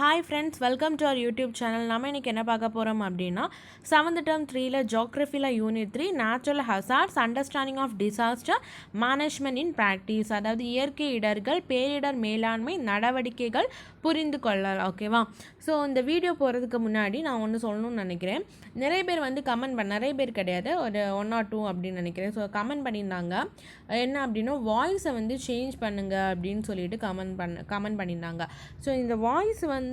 Hi friends, welcome to our YouTube channel. நம்ம இன்றைக்கி என்ன பார்க்க போகிறோம் அப்படின்னா 7th term 3ல ஜியோகிரஃபியில் unit 3 natural hazards understanding of disaster management in practice, அதாவது இயற்கை இடர்கள் பேரிடர் மேலாண்மை நடவடிக்கைகள் புரிந்து கொள்ளலாம். ஓகேவா? ஸோ இந்த வீடியோ போகிறதுக்கு முன்னாடி நான் ஒன்று சொல்லணும்னு நினைக்கிறேன். நிறைய பேர் வந்து நிறைய பேர் கிடையாது, ஒரு 1 or 2 அப்படின்னு நினைக்கிறேன். ஸோ கமெண்ட் பண்ணியிருந்தாங்க என்ன அப்படின்னா வாய்ஸை வந்து சேஞ்ச் பண்ணுங்க அப்படின்னு சொல்லிட்டு கமெண்ட் பண்ணியிருந்தாங்க. ஸோ இந்த வாய்ஸ் வந்து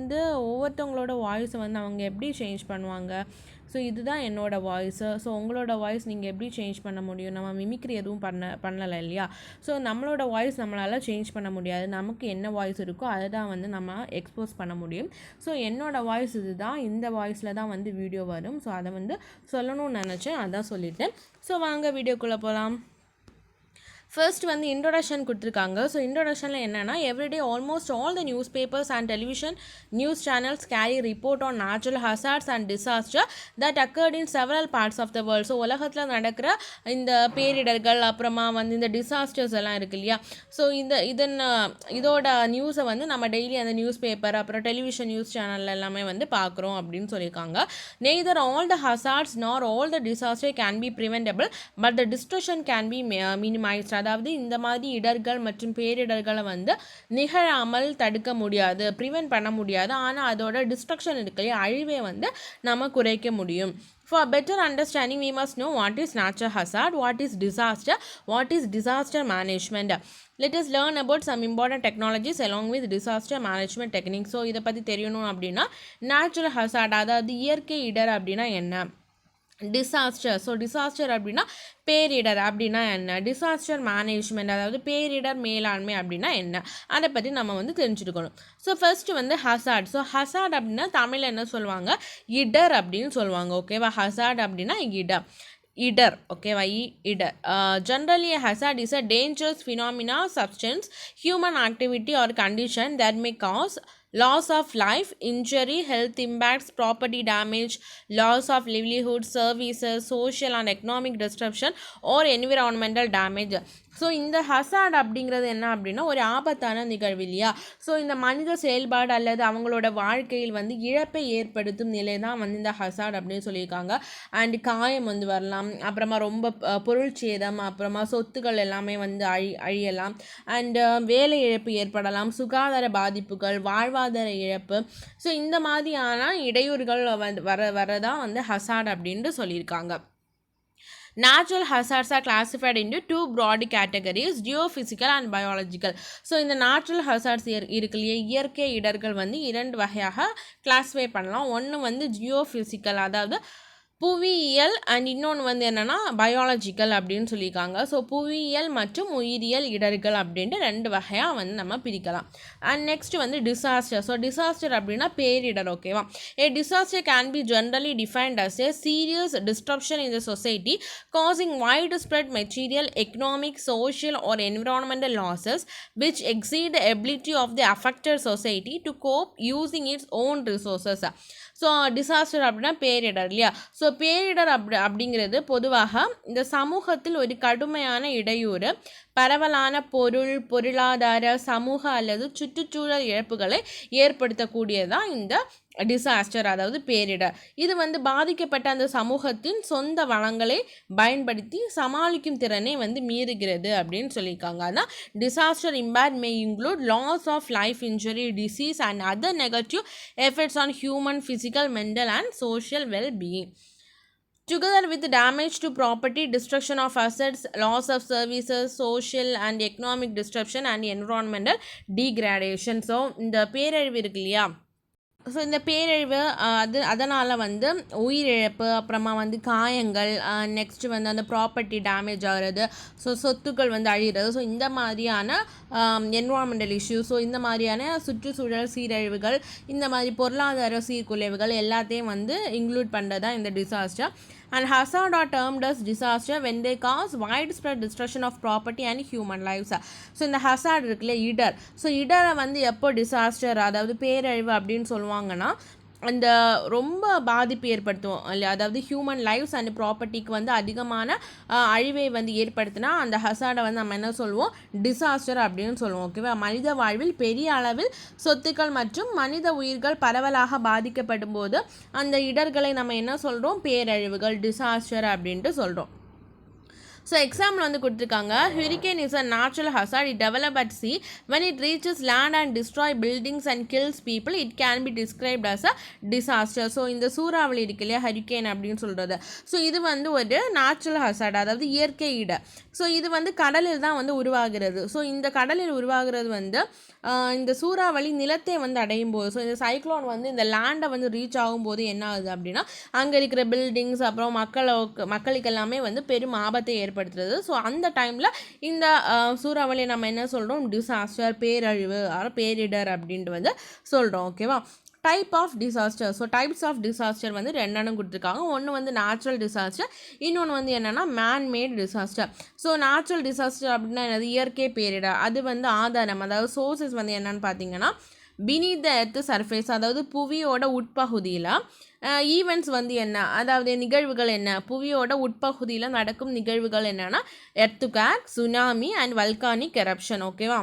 ஒவ்வொருத்தவங்களோட வாய்ஸை வந்து அவங்க எப்படி சேஞ்ச் பண்ணுவாங்க? ஸோ இதுதான் என்னோடய வாய்ஸு. ஸோ உங்களோட வாய்ஸ் நீங்கள் எப்படி சேஞ்ச் பண்ண முடியும்? நம்ம மிமிக்ரி எதுவும் பண்ணலை இல்லையா? ஸோ நம்மளோட வாய்ஸ் நம்மளால் சேஞ்ச் பண்ண முடியாது. நமக்கு என்ன வாய்ஸ் இருக்கோ அதை தான் வந்து நம்ம எக்ஸ்போஸ் பண்ண முடியும். ஸோ என்னோடய வாய்ஸ் இது தான், இந்த வாய்ஸில் தான் வந்து வீடியோ வரும். ஸோ அதை வந்து சொல்லணும்னு நினச்சேன், அதான் சொல்லிட்டேன். ஸோ வாங்க வீடியோக்குள்ளே போகலாம். ஃபர்ஸ்ட் வந்து இன்ட்ரோடக்ஷன் கொடுத்துருக்காங்க. ஸோ இன்ட்ரோடக்ஷனில் என்னென்னா, everyday almost all the newspapers and television news channels carry report on natural hazards and disaster that occurred in several parts of the world. So உலகத்தில் நடக்கிற இந்த பேரிடர்கள் அப்புறமா வந்து இந்த டிசாஸ்டர்ஸ் எல்லாம் இருக்கு இல்லையா? ஸோ இதோட நியூஸை வந்து நம்ம டெய்லி அந்த நியூஸ் பேப்பர் அப்புறம் டெலிவிஷன் நியூஸ் சேனல் எல்லாமே வந்து பார்க்குறோம் அப்படின்னு சொல்லியிருக்காங்க. நெய்தர் ஆல் த ஹசார்ட்ஸ் நார் all the disaster can B preventable but the destruction can be minimised. அதாவது இந்த மாதிரி இடர்கள் மற்றும் பேரிடர்களை வந்து நிகழாமல் தடுக்க முடியாது, ப்ரிவென்ட் பண்ண முடியாது. ஆனால் அதோட டிஸ்ட்ரக்ஷன் இருக்கு, அழிவை வந்து நம்ம குறைக்க முடியும். For better understanding, we must know what is natural hazard, what is disaster, what is disaster management. Let us learn about some important technologies along with disaster management techniques. So இதை பற்றி தெரியணும் அப்படின்னா நேச்சுரல் ஹசார்ட் அதாவது இயற்கை இடர் அப்படின்னா என்ன, disaster. So disaster அப்படின்னா பேரிடர் அப்படின்னா என்ன, டிசாஸ்டர் மேனேஜ்மெண்ட் அதாவது பேரிடர் மேலாண்மை அப்படின்னா என்ன, அதை பற்றி நம்ம வந்து தெரிஞ்சுருக்கணும். ஸோ ஃபர்ஸ்ட் வந்து ஹசார்ட். ஸோ ஹசார்ட் அப்படின்னா தமிழில் என்ன சொல்லுவாங்க, இடர் அப்படின்னு சொல்லுவாங்க. ஓகேவா? ஹசார்ட் அப்படின்னா இடர். ஓகேவா? இடர். Generally a hazard is a dangerous phenomena, substance, human activity or condition that may cause loss of life, injury, health impacts, property damage, loss of livelihood, services, social and economic disruption or environmental damage. So இந்த hazard அப்படிங்கிறது என்ன அப்படின்னா ஒரு ஆபத்தான நிகழ்வு இல்லையா? So இந்த மனித செயல்பாடு அல்லது அவங்களோட வாழ்க்கையில் வந்து இழப்பை ஏற்படுத்தும் நிலை தான் வந்து இந்த ஹசார்ட் அப்படின்னு சொல்லியிருக்காங்க. அண்ட் காயம் வந்து வரலாம், அப்புறமா ரொம்ப பொருள் சேதம், அப்புறமா சொத்துக்கள் எல்லாமே வந்து அழியலாம், அண்டு வேலை இழப்பு ஏற்படலாம், சுகாதார பாதிப்புகள், வாழ்வாதார இழப்பு. ஸோ இந்த மாதிரியான இடையூறுகள் வரதான் வந்து ஹசார்ட் அப்படின்ட்டு சொல்லியிருக்காங்க. Natural hazards are classified into 2 broad categories, geophysical and biological. So இந்த நேச்சுரல் ஹசார்ட்ஸ் இருக்கு இல்லையா, இயற்கை இடர்கள் வந்து 2 வகையாக கிளாஸிஃபை பண்ணலாம். ஒன்று வந்து ஜியோஃபிசிக்கல் அதாவது புவியியல், அண்ட் இன்னொன்று வந்து என்னென்னா பயாலஜிக்கல் அப்படின்னு சொல்லியிருக்காங்க. ஸோ புவியியல் மற்றும் உயிரியல் இடர்கள் அப்படின்ட்டு 2 வகையாக வந்து நம்ம பிரிக்கலாம். அண்ட் நெக்ஸ்ட் வந்து டிசாஸ்டர். ஸோ டிசாஸ்டர் அப்படின்னா பேரிடர். ஓகேவா? A disaster can be generally defined as a serious disruption in the society causing widespread material, economic, social or environmental losses which exceed the ability of the affected society to cope using its own resources. So disaster அப்படின்னா பேரிடர் இல்லையா? So பேரிடர் அப்படிங்கிறது பொதுவாக இந்த சமூகத்தில் ஒரு கடுமையான இடையூறு, பரவலான பொருளாதார சமூக அல்லது சுற்றுச்சூழல் இழப்புகளை ஏற்படுத்தக்கூடியதான் இந்த டிசாஸ்டர் அதாவது பேரிடர். இது வந்து பாதிக்கப்பட்ட அந்த சமூகத்தின் சொந்த வளங்களை பயன்படுத்தி சமாளிக்கும் திறனை வந்து மீறுகிறது அப்படின்னு சொல்லியிருக்காங்க. அதான் disaster impact may include loss of life, injury, disease and other negative effects on human physical, mental and social wellbeing. Together with damage to property, destruction of assets, loss of services, social and economic disruption and environmental degradation. So இந்த பேரழிவு இருக்கு இல்லையா? So இந்த பேரழிவு அதனால் வந்து உயிரிழப்பு, அப்புறமா வந்து காயங்கள், நெக்ஸ்ட்டு வந்து அந்த ப்ராப்பர்ட்டி டேமேஜ் ஆகிறது, ஸோ சொத்துக்கள் வந்து அழிகிறது. ஸோ இந்த மாதிரியான என்வாரன்மெண்டல் இஷ்யூஸ், ஸோ இந்த மாதிரியான சுற்றுச்சூழல் சீரழிவுகள், இந்த மாதிரி பொருளாதார சீர்குலைவுகள் எல்லாத்தையும் வந்து இன்க்ளூட் பண்ணுறது தான் இந்த disaster. And hazard are termed as disaster when they cause widespread destruction of property and human lives. So இந்த ஹசார்ட் இருக்குல்ல இடர், ஸோ இடரை வந்து எப்போ டிசாஸ்டர் அதாவது பேரழிவு அப்படின்னு சொல்லுவாங்கன்னா அந்த ரொம்ப பாதிப்பு ஏற்படுத்தும் இல்லையா, அதாவது ஹியூமன் லைஃப்ஸ் அண்ட் ப்ராப்பர்ட்டிக்கு வந்து அதிகமான அழிவை வந்து ஏற்படுத்தினா அந்த ஹசார்டை வந்து நம்ம என்ன சொல்லுவோம், டிசாஸ்டர் அப்படின்னு சொல்லுவோம். ஓகேவா. மனித வாழ்வில் பெரிய அளவில் சொத்துக்கள் மற்றும் மனித உயிர்கள் பரவலாக பாதிக்கப்படும் போது அந்த இடர்களை நம்ம என்ன சொல்கிறோம், பேரழிவுகள், டிசாஸ்டர் அப்படின்ட்டு சொல்கிறோம். ஸோ எக்ஸாம்பிள் வந்து கொடுத்துருக்காங்க. Hurricane is a natural hazard. It develop at sea when it reaches land and destroy buildings and kills people, it can be described as a disaster. So இந்த சூறாவளி இருக்கு இல்லையா, ஹரிகேன் அப்படின்னு சொல்கிறது. ஸோ இது வந்து ஒரு நேச்சுரல் ஹசார்ட், அதாவது இயற்கை இடர். ஸோ இது வந்து கடலில் தான் வந்து உருவாகிறது. ஸோ இந்த கடலில் உருவாகிறது வந்து இந்த சூறாவளி நிலத்தை வந்து அடையும் போது, ஸோ இந்த சைக்ளோன் வந்து இந்த லேண்டை வந்து ரீச் ஆகும்போது என்ன ஆகுது அப்படின்னா அங்கே இருக்கிற பில்டிங்ஸ் அப்புறம் மக்களுக்கு எல்லாமே வந்து பெரும் ஆபத்தை ஏற்படுத்துறது. ஸோ அந்த டைமில் இந்த சூறாவளியை நம்ம என்ன சொல்கிறோம், டிசாஸ்டர், பேரழிவு, பேரிடர் அப்படின்ட்டு வந்து சொல்கிறோம். ஓகேவா. Type of disaster. So types of disaster வந்து ரெண்டு கொடுத்துருக்காங்க. ஒன்று வந்து நேச்சுரல் டிசாஸ்டர், இன்னொன்று வந்து என்னென்னா man-made disaster. So natural disaster அப்படின்னா என்னது, இயற்கை பேரிடர். அது வந்து ஆதாரம், அதாவது சோர்சஸ் வந்து என்னென்னு பார்த்தீங்கன்னா beneath the earth surface, அதாவது புவியோட உட்பகுதியில். ஈவெண்ட்ஸ் வந்து என்ன, அதாவது நிகழ்வுகள் என்ன, புவியோட உட்பகுதியில் நடக்கும் நிகழ்வுகள் என்னென்னா earthquake, tsunami and volcanic eruption. ஓகேவா.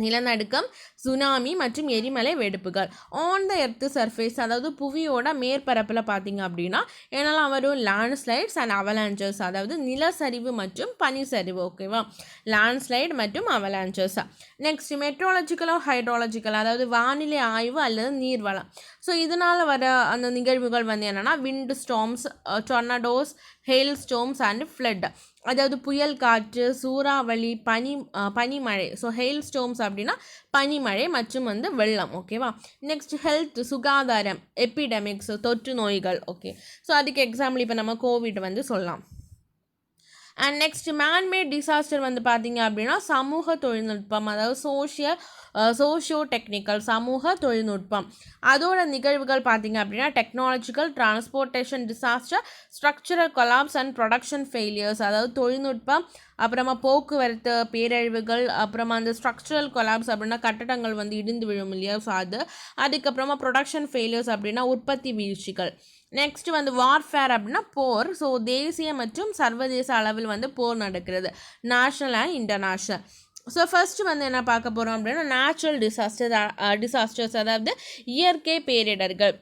நிலநடுக்கம், சுனாமி மற்றும் எரிமலை வெடிப்புகள். ஆன் த எர்த் சர்ஃபேஸ், அதாவது புவியோட மேற்பரப்பில் பார்த்தீங்க அப்படின்னா என்னெல்லாம் வரும், லேண்ட்ஸ்லைட்ஸ் அண்ட் அவலான்ச்சஸ், அதாவது நிலச்சரிவு மற்றும் பனிச்சரிவு. ஓகேவா. லேண்ட்ஸ்லைட் மற்றும் அவலான்ச்சஸ். நெக்ஸ்ட் மெட்ரோலஜிக்கலோ ஹைட்ரோலஜிக்கல், அதாவது வானிலை ஆய்வு அல்லது நீர்வளம். ஸோ இதனால் வர அந்த நிகழ்வுகள் வந்து என்னென்னா wind storms, tornadoes, hail storms and flood, அதாவது புயல் காற்று, சூறாவளி, பனிமழை. ஸோ ஹெயில் ஸ்டோர்ம்ஸ் அப்படின்னா பனிமழை மற்றும் வந்து வெள்ளம். ஓகேவா. நெக்ஸ்ட் ஹெல்த், சுகாதாரம், எபிடமிக்ஸ், தொற்று நோய்கள். ஓகே. ஸோ அதுக்கு எக்ஸாம்பிள் இப்போ நம்ம கோவிட் வந்து சொல்லலாம். அண்ட் நெக்ஸ்ட் மேன்மேட் டிசாஸ்டர் வந்து பார்த்தீங்க அப்படின்னா சமூக தொழில்நுட்பம், அதாவது சோஷியோ டெக்னிக்கல், சமூக தொழில்நுட்பம். அதோட நிகழ்வுகள் பார்த்தீங்க அப்படின்னா technological, transportation disaster, structural collapse and production failures, அதாவது தொழில்நுட்பம், அப்புறமா போக்குவரத்து பேரழிவுகள், அப்புறமா அந்த ஸ்ட்ரக்சரல் கொலாப்ஸ் அப்படின்னா கட்டடங்கள் வந்து இடிந்து விழும் இல்லையா, ஸோ அதுக்கப்புறமா ப்ரொடக்ஷன் ஃபெயிலியர்ஸ் அப்படின்னா உற்பத்தி வீழ்ச்சிகள். நெக்ஸ்ட் வந்து வார்ஃபேர் அப்படின்னா போர். ஸோ தேசிய மற்றும் சர்வதேச அளவில் வந்து போர் நடக்கிறது, national and international. So first வந்து என்ன பார்க்க போகிறோம் அப்படின்னா நேச்சுரல் டிசாஸ்டர்ஸ், அதாவது இயற்கை பேரிடர்கள்.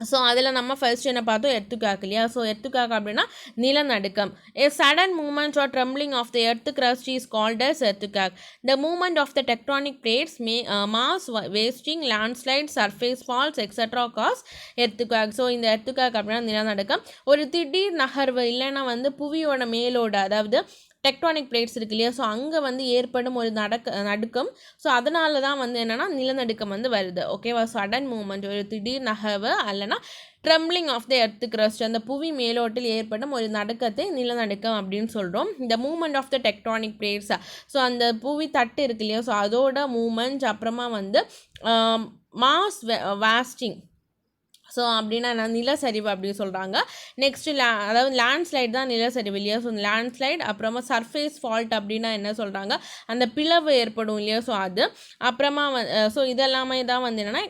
ஸோ அதில் நம்ம ஃபர்ஸ்ட் என்ன பார்த்தோம், எர்த்குவேக் இல்லையா. ஸோ எர்த்குவேக் அப்படின்னா நிலநடுக்கம். A sudden movement or trembling of the earth crust is called as earthquake. The movement of the tectonic plates may mass wasting, landslides, surface falls, etc. cause earthquake. So இந்த earthquake அப்படின்னா நிலநடுக்கம், ஒரு திடீர் நகர்வு இல்லைன்னா வந்து புவியோட மேலோட, அதாவது டெக்டானிக் பிளேட்ஸ் இருக்கு இல்லையா, ஸோ அங்கே வந்து ஏற்படும் ஒரு நடுக்கம். ஸோ அதனால தான் வந்து என்னென்னா நிலநடுக்கம் வந்து வருது. ஓகேவா. சடன் மூமெண்ட், ஒரு திடீர் நகர்வு அல்லனா trembling of the earth crust, அந்த புவி மேலோட்டில் ஏற்படும் ஒரு நடுக்கத்தை நிலநடுக்கம் அப்படின்னு சொல்கிறோம். இந்த moment of the tectonic plates, so அந்த புவி தட்டு இருக்கு இல்லையா, ஸோ அதோட மூமெண்ட். அப்புறமா வந்து மாஸ் வாஸ்டிங், ஸோ அப்படின்னா நிலச்சரிவு அப்படின்னு சொல்கிறாங்க. நெக்ஸ்ட்டு அதாவது லேண்ட்ஸ்லைட் தான் நிலச்சரிவு இல்லையா, ஸோ லேண்ட்ஸ்லைட். அப்புறமா சர்ஃபேஸ் ஃபால்ட் அப்படின்னா என்ன சொல்கிறாங்க, அந்த பிளவு ஏற்படும் இல்லையா, ஸோ அது. அப்புறமா ஸோ இதெல்லாமே தான் வந்து என்னென்னா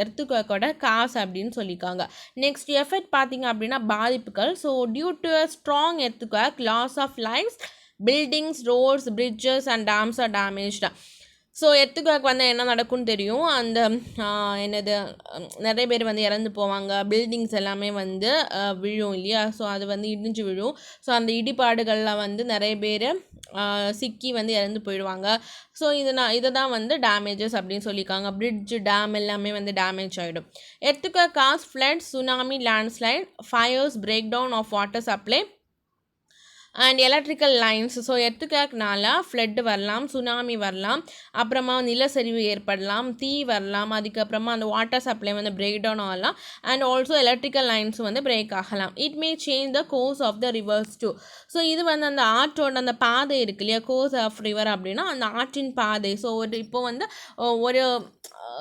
எர்த்குவேக்கோட காசு அப்படின்னு சொல்லியிருக்காங்க. நெக்ஸ்ட் எஃபெக்ட் பார்த்திங்க அப்படின்னா பாதிப்புகள். So due to a strong earthquake, loss of lifes, buildings, roads, bridges and dams are damaged. So earthquake வந்து என்ன நடக்கும்னு தெரியும், அந்த நிறைய பேர் வந்து இறந்து போவாங்க, பில்டிங்ஸ் எல்லாமே வந்து விழும் இல்லையா, ஸோ அது வந்து இடிஞ்சு விழும். ஸோ அந்த இடிபாடுகளில் வந்து நிறைய பேர் சிக்கி வந்து இறந்து போயிடுவாங்க. ஸோ இதை தான் வந்து டேமேஜஸ் அப்படின்னு சொல்லியிருக்காங்க. பிரிட்ஜ், டேம் எல்லாமே வந்து டேமேஜ் ஆகிடும். Earthquake causes flood, tsunami, landslide, fires, break down of water supply and electrical lines. So எர்த்குவேக்னால ஃப்ளட் வரலாம், சுனாமி வரலாம், அப்புறமா நிலச்சரிவு ஏற்படலாம், தீ வரலாம், அதுக்கப்புறமா அந்த வாட்டர் சப்ளை வந்து பிரேக் டவுன் ஆகலாம், அண்ட் ஆல்சோ எலக்ட்ரிக்கல் லைன்ஸ் வந்து பிரேக் ஆகலாம். It may change the course of the rivers too. So இது வந்து அந்த ஆற்றோட அந்த பாதை இருக்கு இல்லையா, கோர்ஸ் ஆஃப் ரிவர் அப்படின்னா அந்த ஆற்றின் பாதை. ஸோ இப்போ வந்து ஒரு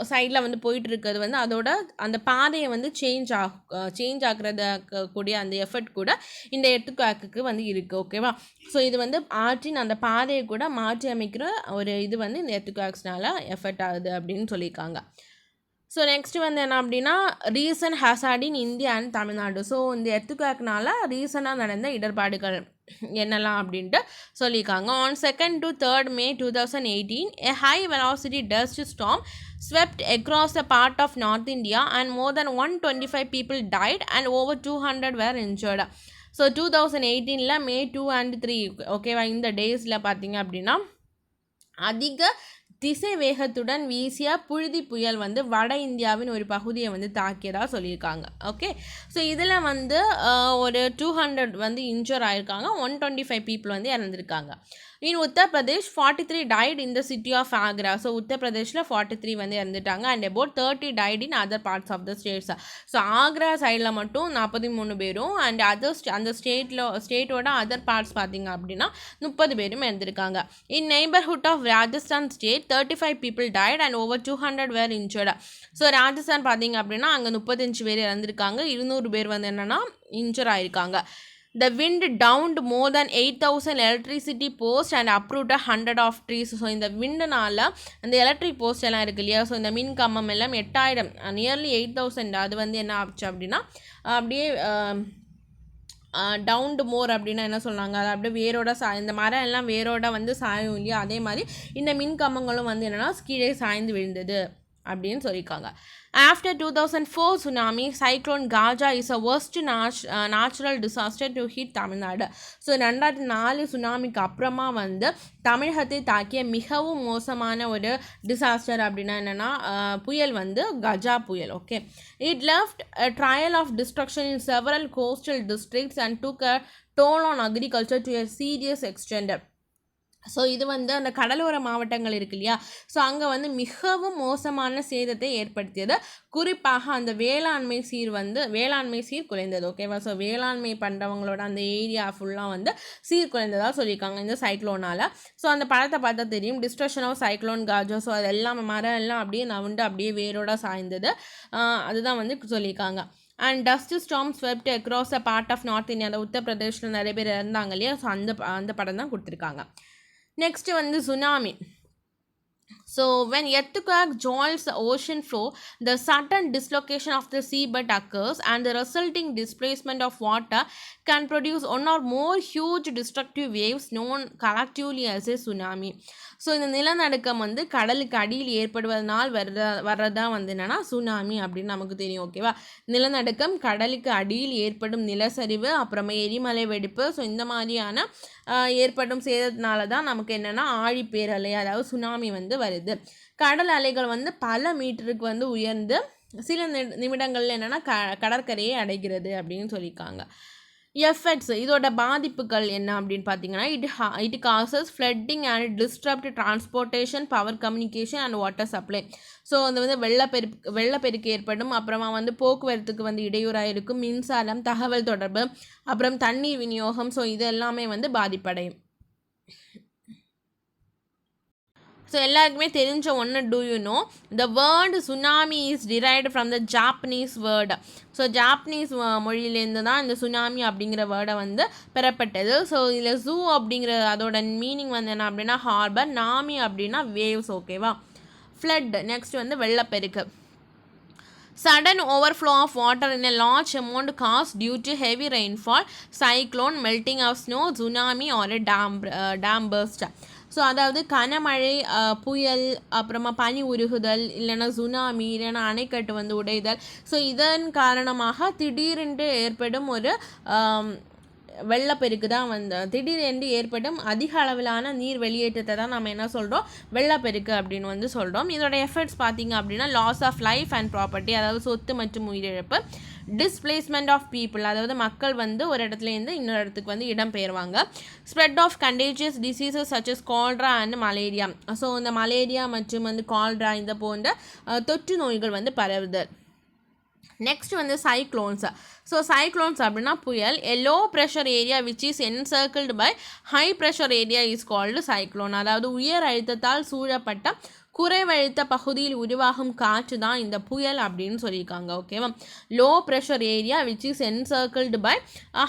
சைடில் வந்து போயிட்டு இருக்கிறது வந்து அதோட அந்த பாதையை வந்து சேஞ்ச் ஆகுறத கூடிய அந்த எஃபர்ட் கூட இந்த எர்த்குவேக்கு வந்து இருக்குது. ஓகேவா. ஸோ இது வந்து ஆற்றின் அந்த பாதையை கூட மாற்றி அமைக்கிற ஒரு இது வந்து இந்த எர்த்குவேக்ஸ்னால எஃபெக்ட் ஆகுது அப்படின்னு சொல்லியிருக்காங்க. ஸோ நெக்ஸ்ட் வந்து என்ன அப்படின்னா recent hazard in India and Tamil Nadu. So இந்த எர்த்குவேக்னால ரீசனாக நடந்த இடர்பாடுகள் என்னெல்லாம் அப்படின்ட்டு சொல்லியிருக்காங்க. On 2nd to 3rd May 2018 a high velocity dust storm swept across a part of North India and more than 125 people died and over 200 were injured. So 2018 May 2 and 3 ஓகேவா இந்த டேஸில் பார்த்தீங்க அப்படின்னா அதிக திசை வேகத்துடன் வீசிய புழுதி புயல் வந்து வட இந்தியாவின் ஒரு பகுதியை வந்து தாக்கியதாக சொல்லியிருக்காங்க. ஓகே, ஸோ இதில் வந்து ஒரு 200 வந்து இன்ஜூர் ஆகிருக்காங்க, 125 பீப்புள் வந்து இறந்துருக்காங்க. In Uttar Pradesh 43 died in the city of Agra. So உத்தரப்பிரதேஷில் 43 வந்து இறந்துட்டாங்க and about 30 died in other parts of the states. So Agra சைடில் மட்டும் 43 பேரும் அண்ட் அந்த ஸ்டேட்டோட அதர் பார்ட்ஸ் பார்த்திங்க அப்படின்னா 30 பேரும் இறந்துருக்காங்க. In neighbourhood of Rajasthan state 35 people died and over 200 were injured. So Rajasthan பார்த்தீங்க அப்படின்னா அங்கே 35 பேர் இறந்துருக்காங்க, 200 பேர் வந்து என்னென்னா injure ஆகிருக்காங்க. The wind downed more than 8,000 electricity posts and uprooted 100 of trees. So இந்த விண்டுனால அந்த எலக்ட்ரிக் போஸ்ட் எல்லாம் இருக்குது இல்லையா, ஸோ இந்த மின் கம்பம் எல்லாம் 8000 நியர்லி 8,000 அது வந்து என்ன ஆச்சு அப்படின்னா அப்படியே டவுன்டு மோர் அப்படின்னா என்ன சொன்னாங்க, அது அப்படியே வேரோட இந்த மரம் எல்லாம் வேரோட வந்து சாயும் இல்லையா, அதே மாதிரி இந்த மின் கம்பங்களும் வந்து என்னென்னா கீழே சாய்ந்து விழுந்தது அப்படின்னு சொல்லியிருக்காங்க. After 2004 tsunami, cyclone Gaja is a worst natural disaster to hit Tamil Nadu. So 2004 சுனாமிக்கு அப்புறமா வந்து தமிழகத்தை தாக்கிய மிகவும் மோசமான ஒரு டிசாஸ்டர் அப்படின்னா என்னென்னா புயல் வந்து கஜா புயல். Okay, it left a trail of destruction in several coastal districts and took a toll on agriculture to a serious extent. So இது வந்து அந்த கடலோர மாவட்டங்கள் இருக்கு இல்லையா, ஸோ அங்கே வந்து மிகவும் மோசமான சேதத்தை ஏற்படுத்தியது. குறிப்பாக அந்த வேளாண்மை சீர் குலைந்தது. ஓகேவா, ஸோ வேளாண்மை பண்ணுறவங்களோட அந்த ஏரியா ஃபுல்லாக வந்து சீர் குலைந்ததாக சொல்லியிருக்காங்க இந்த சைக்ளோனால். ஸோ அந்த படத்தை பார்த்தா தெரியும், டிஸ்ட்ரக்ஷன் ஆஃப் சைக்ளோன் காஜோ. ஸோ அது எல்லாம் மரம் எல்லாம் அப்படியே நவுண்டு அப்படியே வேரோட சாய்ந்தது, அதுதான் வந்து சொல்லியிருக்காங்க. And dust storm swept across a part of north India. அந்த உத்தரப்பிரதேஷில் நிறைய பேர் இருந்தாங்க இல்லையா, ஸோ அந்த படம் தான் கொடுத்துருக்காங்க. நெக்ஸ்ட் வந்து tsunami. So when earthquake joins the ocean floor, the sudden dislocation of the seabed occurs and the resulting displacement of water can produce one or more huge destructive waves known collectively as a tsunami. So இந்த நிலநடுக்கம் வந்து கடலுக்கு அடியில் ஏற்படுவதனால் வர்றதான் வந்து என்னென்னா tsunami அப்படின்னு நமக்கு தெரியும். ஓகேவா, நிலநடுக்கம், கடலுக்கு அடியில் ஏற்படும் நிலச்சரிவு, அப்புறமா எரிமலை வெடிப்பு, ஸோ இந்த மாதிரியான ஏற்படும் சேதத்தினால தான் நமக்கு என்னென்னா ஆழிப்பேரலை அதாவது சுனாமி வந்து வருது. கடல் அலைகள் வந்து பல மீட்டருக்கு வந்து உயர்ந்து சில நிமிடங்கள்ல என்னென்னா கடற்கரையை அடைகிறது அப்படின்னு சொல்லியிருக்காங்க. எஃபெக்ட்ஸ், இதோட பாதிப்புகள் என்ன அப்படின்னு பார்த்தீங்கன்னா it causes flooding and disturbed transportation, power communication and water supply. So அது வந்து வெள்ளப்பெருக்கு ஏற்படும், அப்புறமா வந்து போக்குவரத்துக்கு வந்து இடையூறாக இருக்கும், மின்சாரம், தகவல் தொடர்பு, அப்புறம் தண்ணீர் விநியோகம், ஸோ இது எல்லாமே வந்து பாதிப்படையும். ஸோ எல்லாருக்குமே தெரிஞ்ச ஒன்று, do you know the word tsunami is derived from the Japanese word. So Japanese மொழியிலேருந்து தான் இந்த சுனாமி அப்படிங்கிற வேர்டை வந்து பெறப்பட்டது. ஸோ இதில் ஜூ அப்படிங்கிற அதோட மீனிங் வந்து என்ன அப்படின்னா ஹார்பர், நாமி அப்படின்னா வேவ்ஸ். ஓகேவா, ஃப்ளட் நெக்ஸ்ட் வந்து வெள்ளப்பெருக்கு. Sudden overflow of water in a large amount caused due to heavy rainfall, cyclone, melting of snow, tsunami or a dam burst. So அதாவது கனமழை, புயல், அப்புறமா பனி உருகுதல், இல்லைன்னா சுனாமி, இல்லைன்னா அணைக்கட்டு வந்து உடைதல். ஸோ இதன் காரணமாக திடீரென்று ஏற்படும் ஒரு வெள்ளப்பெருக்கு தான் வந்து திடீரென்று ஏற்படும் அதிக அளவிலான நீர் வெளியேற்றத்தை தான் நம்ம என்ன சொல்கிறோம், வெள்ளப்பெருக்கு அப்படின்னு வந்து சொல்கிறோம். இதோட எஃபெக்ட்ஸ் பார்த்திங்க அப்படின்னா loss of life and property, அதாவது சொத்து மற்றும் உயிரிழப்பு. டிஸ்பிளேஸ்மெண்ட் ஆஃப் பீப்புள், அதாவது மக்கள் வந்து ஒரு இடத்துலேருந்து இன்னொரு இடத்துக்கு வந்து இடம்பெயர்வாங்க. Spread of contagious diseases such as cholera and malaria. So இந்த மலேரியா மற்றும் வந்து கால்ரா இந்த போன்ற தொற்று நோய்கள் வந்து பரவுதல். நெக்ஸ்ட் வந்து சைக்ளோன்ஸ். ஸோ சைக்ளோன்ஸ் அப்படின்னா புயல். A low pressure area which is encircled by high pressure area is called cyclone. அதாவது உயர் அழுத்தத்தால் சூழப்பட்ட குறைவழுத்த பகுதியில் உருவாகும் காற்று தான் இந்த புயல் அப்படின்னு சொல்லியிருக்காங்க. ஓகேவா, low pressure area which is encircled by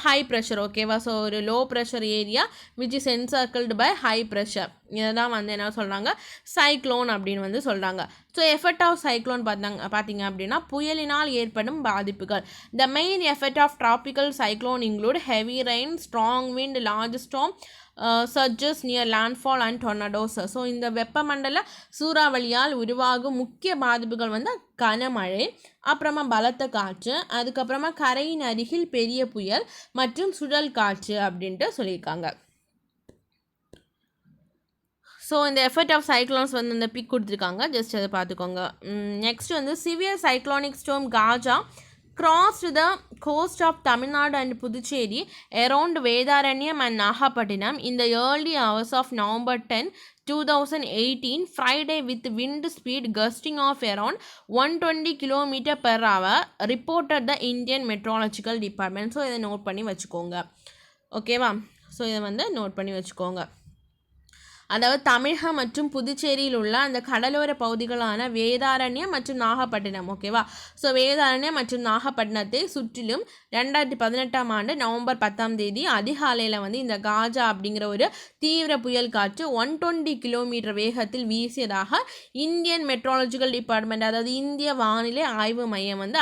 high pressure. ஓகேவா, ஸோ ஒரு low pressure area which is encircled by high pressure, இதை தான் வந்து என்ன சொல்கிறாங்க, சைக்ளோன் அப்படின்னு வந்து சொல்கிறாங்க. ஸோ எஃபெக்ட் ஆஃப் சைக்ளோன் பார்த்தீங்க அப்படின்னா புயலினால் ஏற்படும் பாதிப்புகள். The main effect of tropical cyclone include heavy rain, strong wind, large storm, surges near landfall and tornadoes. So இந்த வெப்பமண்டல சூறாவளியால் உருவாகும் முக்கிய பாதிப்புகள் வந்து கனமழை, அப்புறமா பலத்த காற்று, அதுக்கப்புறமா கரையின் அருகில் பெரிய புயல் மற்றும் சுழல் காற்று அப்படின்ட்டு சொல்லியிருக்காங்க. ஸோ இந்த எஃபெக்ட் ஆஃப் சைக்ளோன்ஸ் வந்து இந்த பிக் கொடுத்துருக்காங்க, ஜஸ்ட் அதை பார்த்துக்கோங்க. நெக்ஸ்ட் வந்து severe cyclonic storm Gaja crossed the coast of Tamil Nadu and Puducherry around Vedaranyam and Nagapattinam in the early hours of November 10, 2018 Friday with wind speed gusting of around 120 km per hour, reported the Indian Meteorological Department. So இதை note பண்ணி வச்சுக்கோங்க. ஓகேவா, so இதை வந்து note பண்ணி வச்சுக்கோங்க. அதாவது தமிழகம் மற்றும் புதுச்சேரியில் உள்ள அந்த கடலோர பகுதிகளான வேதாரண்யம் மற்றும் நாகப்பட்டினம். ஓகேவா, ஸோ வேதாரண்யம் மற்றும் நாகப்பட்டினத்தை சுற்றிலும் 2018 ஆண்டு நவம்பர் 10 அதிகாலையில் வந்து இந்த காஜா அப்படிங்கிற ஒரு தீவிர புயல் காற்று 120 கிலோமீட்டர் வேகத்தில் வீசியதாக இந்தியன் மெட்ரோலஜிக்கல் டிபார்ட்மெண்ட், அதாவது இந்திய வானிலை ஆய்வு மையம் வந்து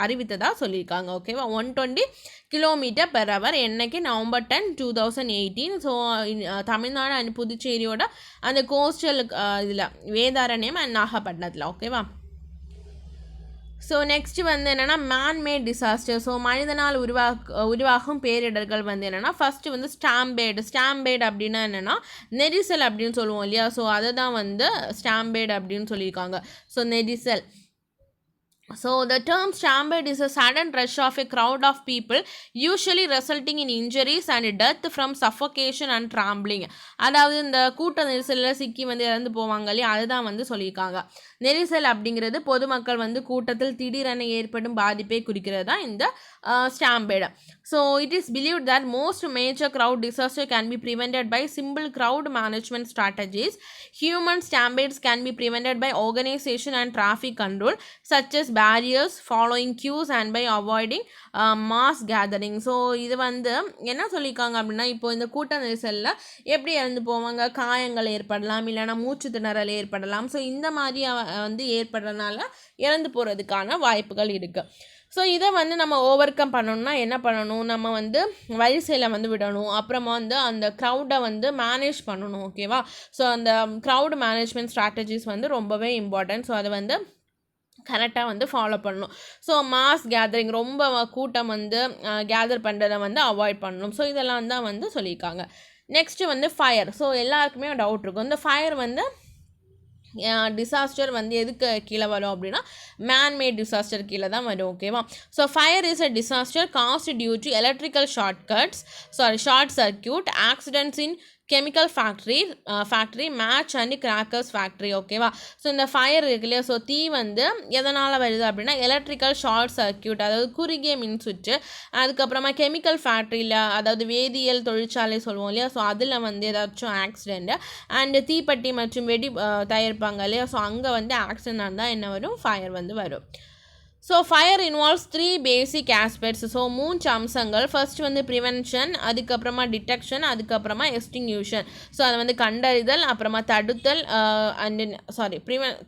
அறிவித்ததாக சொல்லியிருக்காங்க. ஓகேவா, 120 கிலோமீட்டர் பெர் ஹவர், என்னைக்கு நவம்பர் 10, 2018. ஸோ தமிழ்நாடு அண்ட் புதுச்சேரியோட அந்த கோஸ்டல் இதில் வேதாரண்யம் அண்ட் நாகப்பட்டினத்தில். ஓகேவா, ஸோ நெக்ஸ்ட் வந்து என்னென்னா மேன்மேட் டிசாஸ்டர். ஸோ மனிதனால் உருவாகும் பேரிடர்கள் வந்து என்னென்னா ஃபஸ்ட்டு வந்து ஸ்டாம்பேட் அப்படின்னா என்னென்னா நெரிசல் அப்படின்னு சொல்லுவோம் இல்லையா, ஸோ அதை தான் வந்து ஸ்டாம்பேட் அப்படின்னு சொல்லியிருக்காங்க. ஸோ நெரிசல். So the term stampede is a sudden rush of a crowd of people, usually resulting in injuries and death from suffocation and trampling. அதாவது இந்த கூட்ட நெரிசலில் சிக்கி வந்து இறந்து போவாங்க இல்லையா, அதுதான் வந்து சொல்லியிருக்காங்க. நெரிசல் அப்படிங்கிறது பொதுமக்கள் வந்து கூட்டத்தில் திடீரென ஏற்படும் பாதிப்பை குறிக்கிறது தான் இந்த stampede. So it is believed that most major crowd disaster can be prevented by simple crowd management strategies. Human stampedes can be prevented by organization and traffic control such as barriers, following queues and by avoiding mass gathering. So இது வந்து என்ன சொல்லியிருக்காங்க அப்படின்னா, இப்போ இந்த கூட்ட நெரிசலில் எப்படி இறந்து போவாங்க, காயங்கள் ஏற்படலாம், இல்லைனா மூச்சு திணறல் ஏற்படலாம். ஸோ இந்த மாதிரி வந்து ஏற்படுறதுனால இறந்து போகிறதுக்கான வாய்ப்புகள் இருக்குது. ஸோ இதை வந்து நம்ம ஓவர் கம் பண்ணணும்னா என்ன பண்ணணும், நம்ம வந்து வரிசையில் வந்து விடணும், அப்புறமா வந்து அந்த க்ரௌடை வந்து மேனேஜ் பண்ணணும். ஓகேவா, ஸோ அந்த க்ரௌட் மேனேஜ்மெண்ட் ஸ்ட்ராட்டஜிஸ் வந்து ரொம்பவே இம்பார்ட்டன்ட். ஸோ அதை வந்து கரெக்டாக வந்து ஃபாலோ பண்ணணும். ஸோ மாஸ் கேதரிங், ரொம்ப கூட்டம் வந்து கேதர் பண்ணுறதை வந்து அவாய்ட் பண்ணணும். ஸோ இதெல்லாம் தான் வந்து சொல்லியிருக்காங்க. நெக்ஸ்ட்டு வந்து ஃபயர். ஸோ எல்லாருக்குமே டவுட் இருக்கும், இந்த ஃபயர் வந்து டிசாஸ்டர் வந்து எதுக்கு கீழே வரும் அப்படின்னா மேன்மேட் டிசாஸ்டர் கீழே தான் வரும். ஓகேவா, so fire is a disaster caused due to electrical short circuit, accidents in chemical factory match and crackers factory. ஓகேவா, ஸோ இந்த ஃபயர் இருக்கு இல்லையா, ஸோ தீ வந்து எதனால் வருது அப்படின்னா எலக்ட்ரிக்கல் ஷார்ட் சர்க்யூட், அதாவது குறுகிய மின் சுற்று, அதுக்கப்புறமா கெமிக்கல் ஃபேக்ட்ரியில், அதாவது வேதியியல் தொழிற்சாலை சொல்லுவோம் இல்லையா, ஸோ அதில் வந்து ஏதாச்சும் ஆக்சிடெண்ட்டு அண்டு தீப்பெட்டி மற்றும் வெடி தயாரிப்பாங்க இல்லையா, ஸோ அங்கே வந்து ஆக்சிடெண்ட் இருந்தால் என்ன வரும், ஃபயர் வந்து வரும். ஸோ ஃபயர் இன்வால்வ்ஸ் 3 பேசிக் ஆஸ்பெக்ட்ஸ். ஸோ 3 அம்சங்கள். ஃபர்ஸ்ட் வந்து ப்ரிவென்ஷன், அதுக்கப்புறமா டிடெக்ஷன், அதுக்கப்புறமா எக்ஸ்டிங்யூஷன். ஸோ அதை வந்து கண்டறிதல், அப்புறமா தடுத்தல்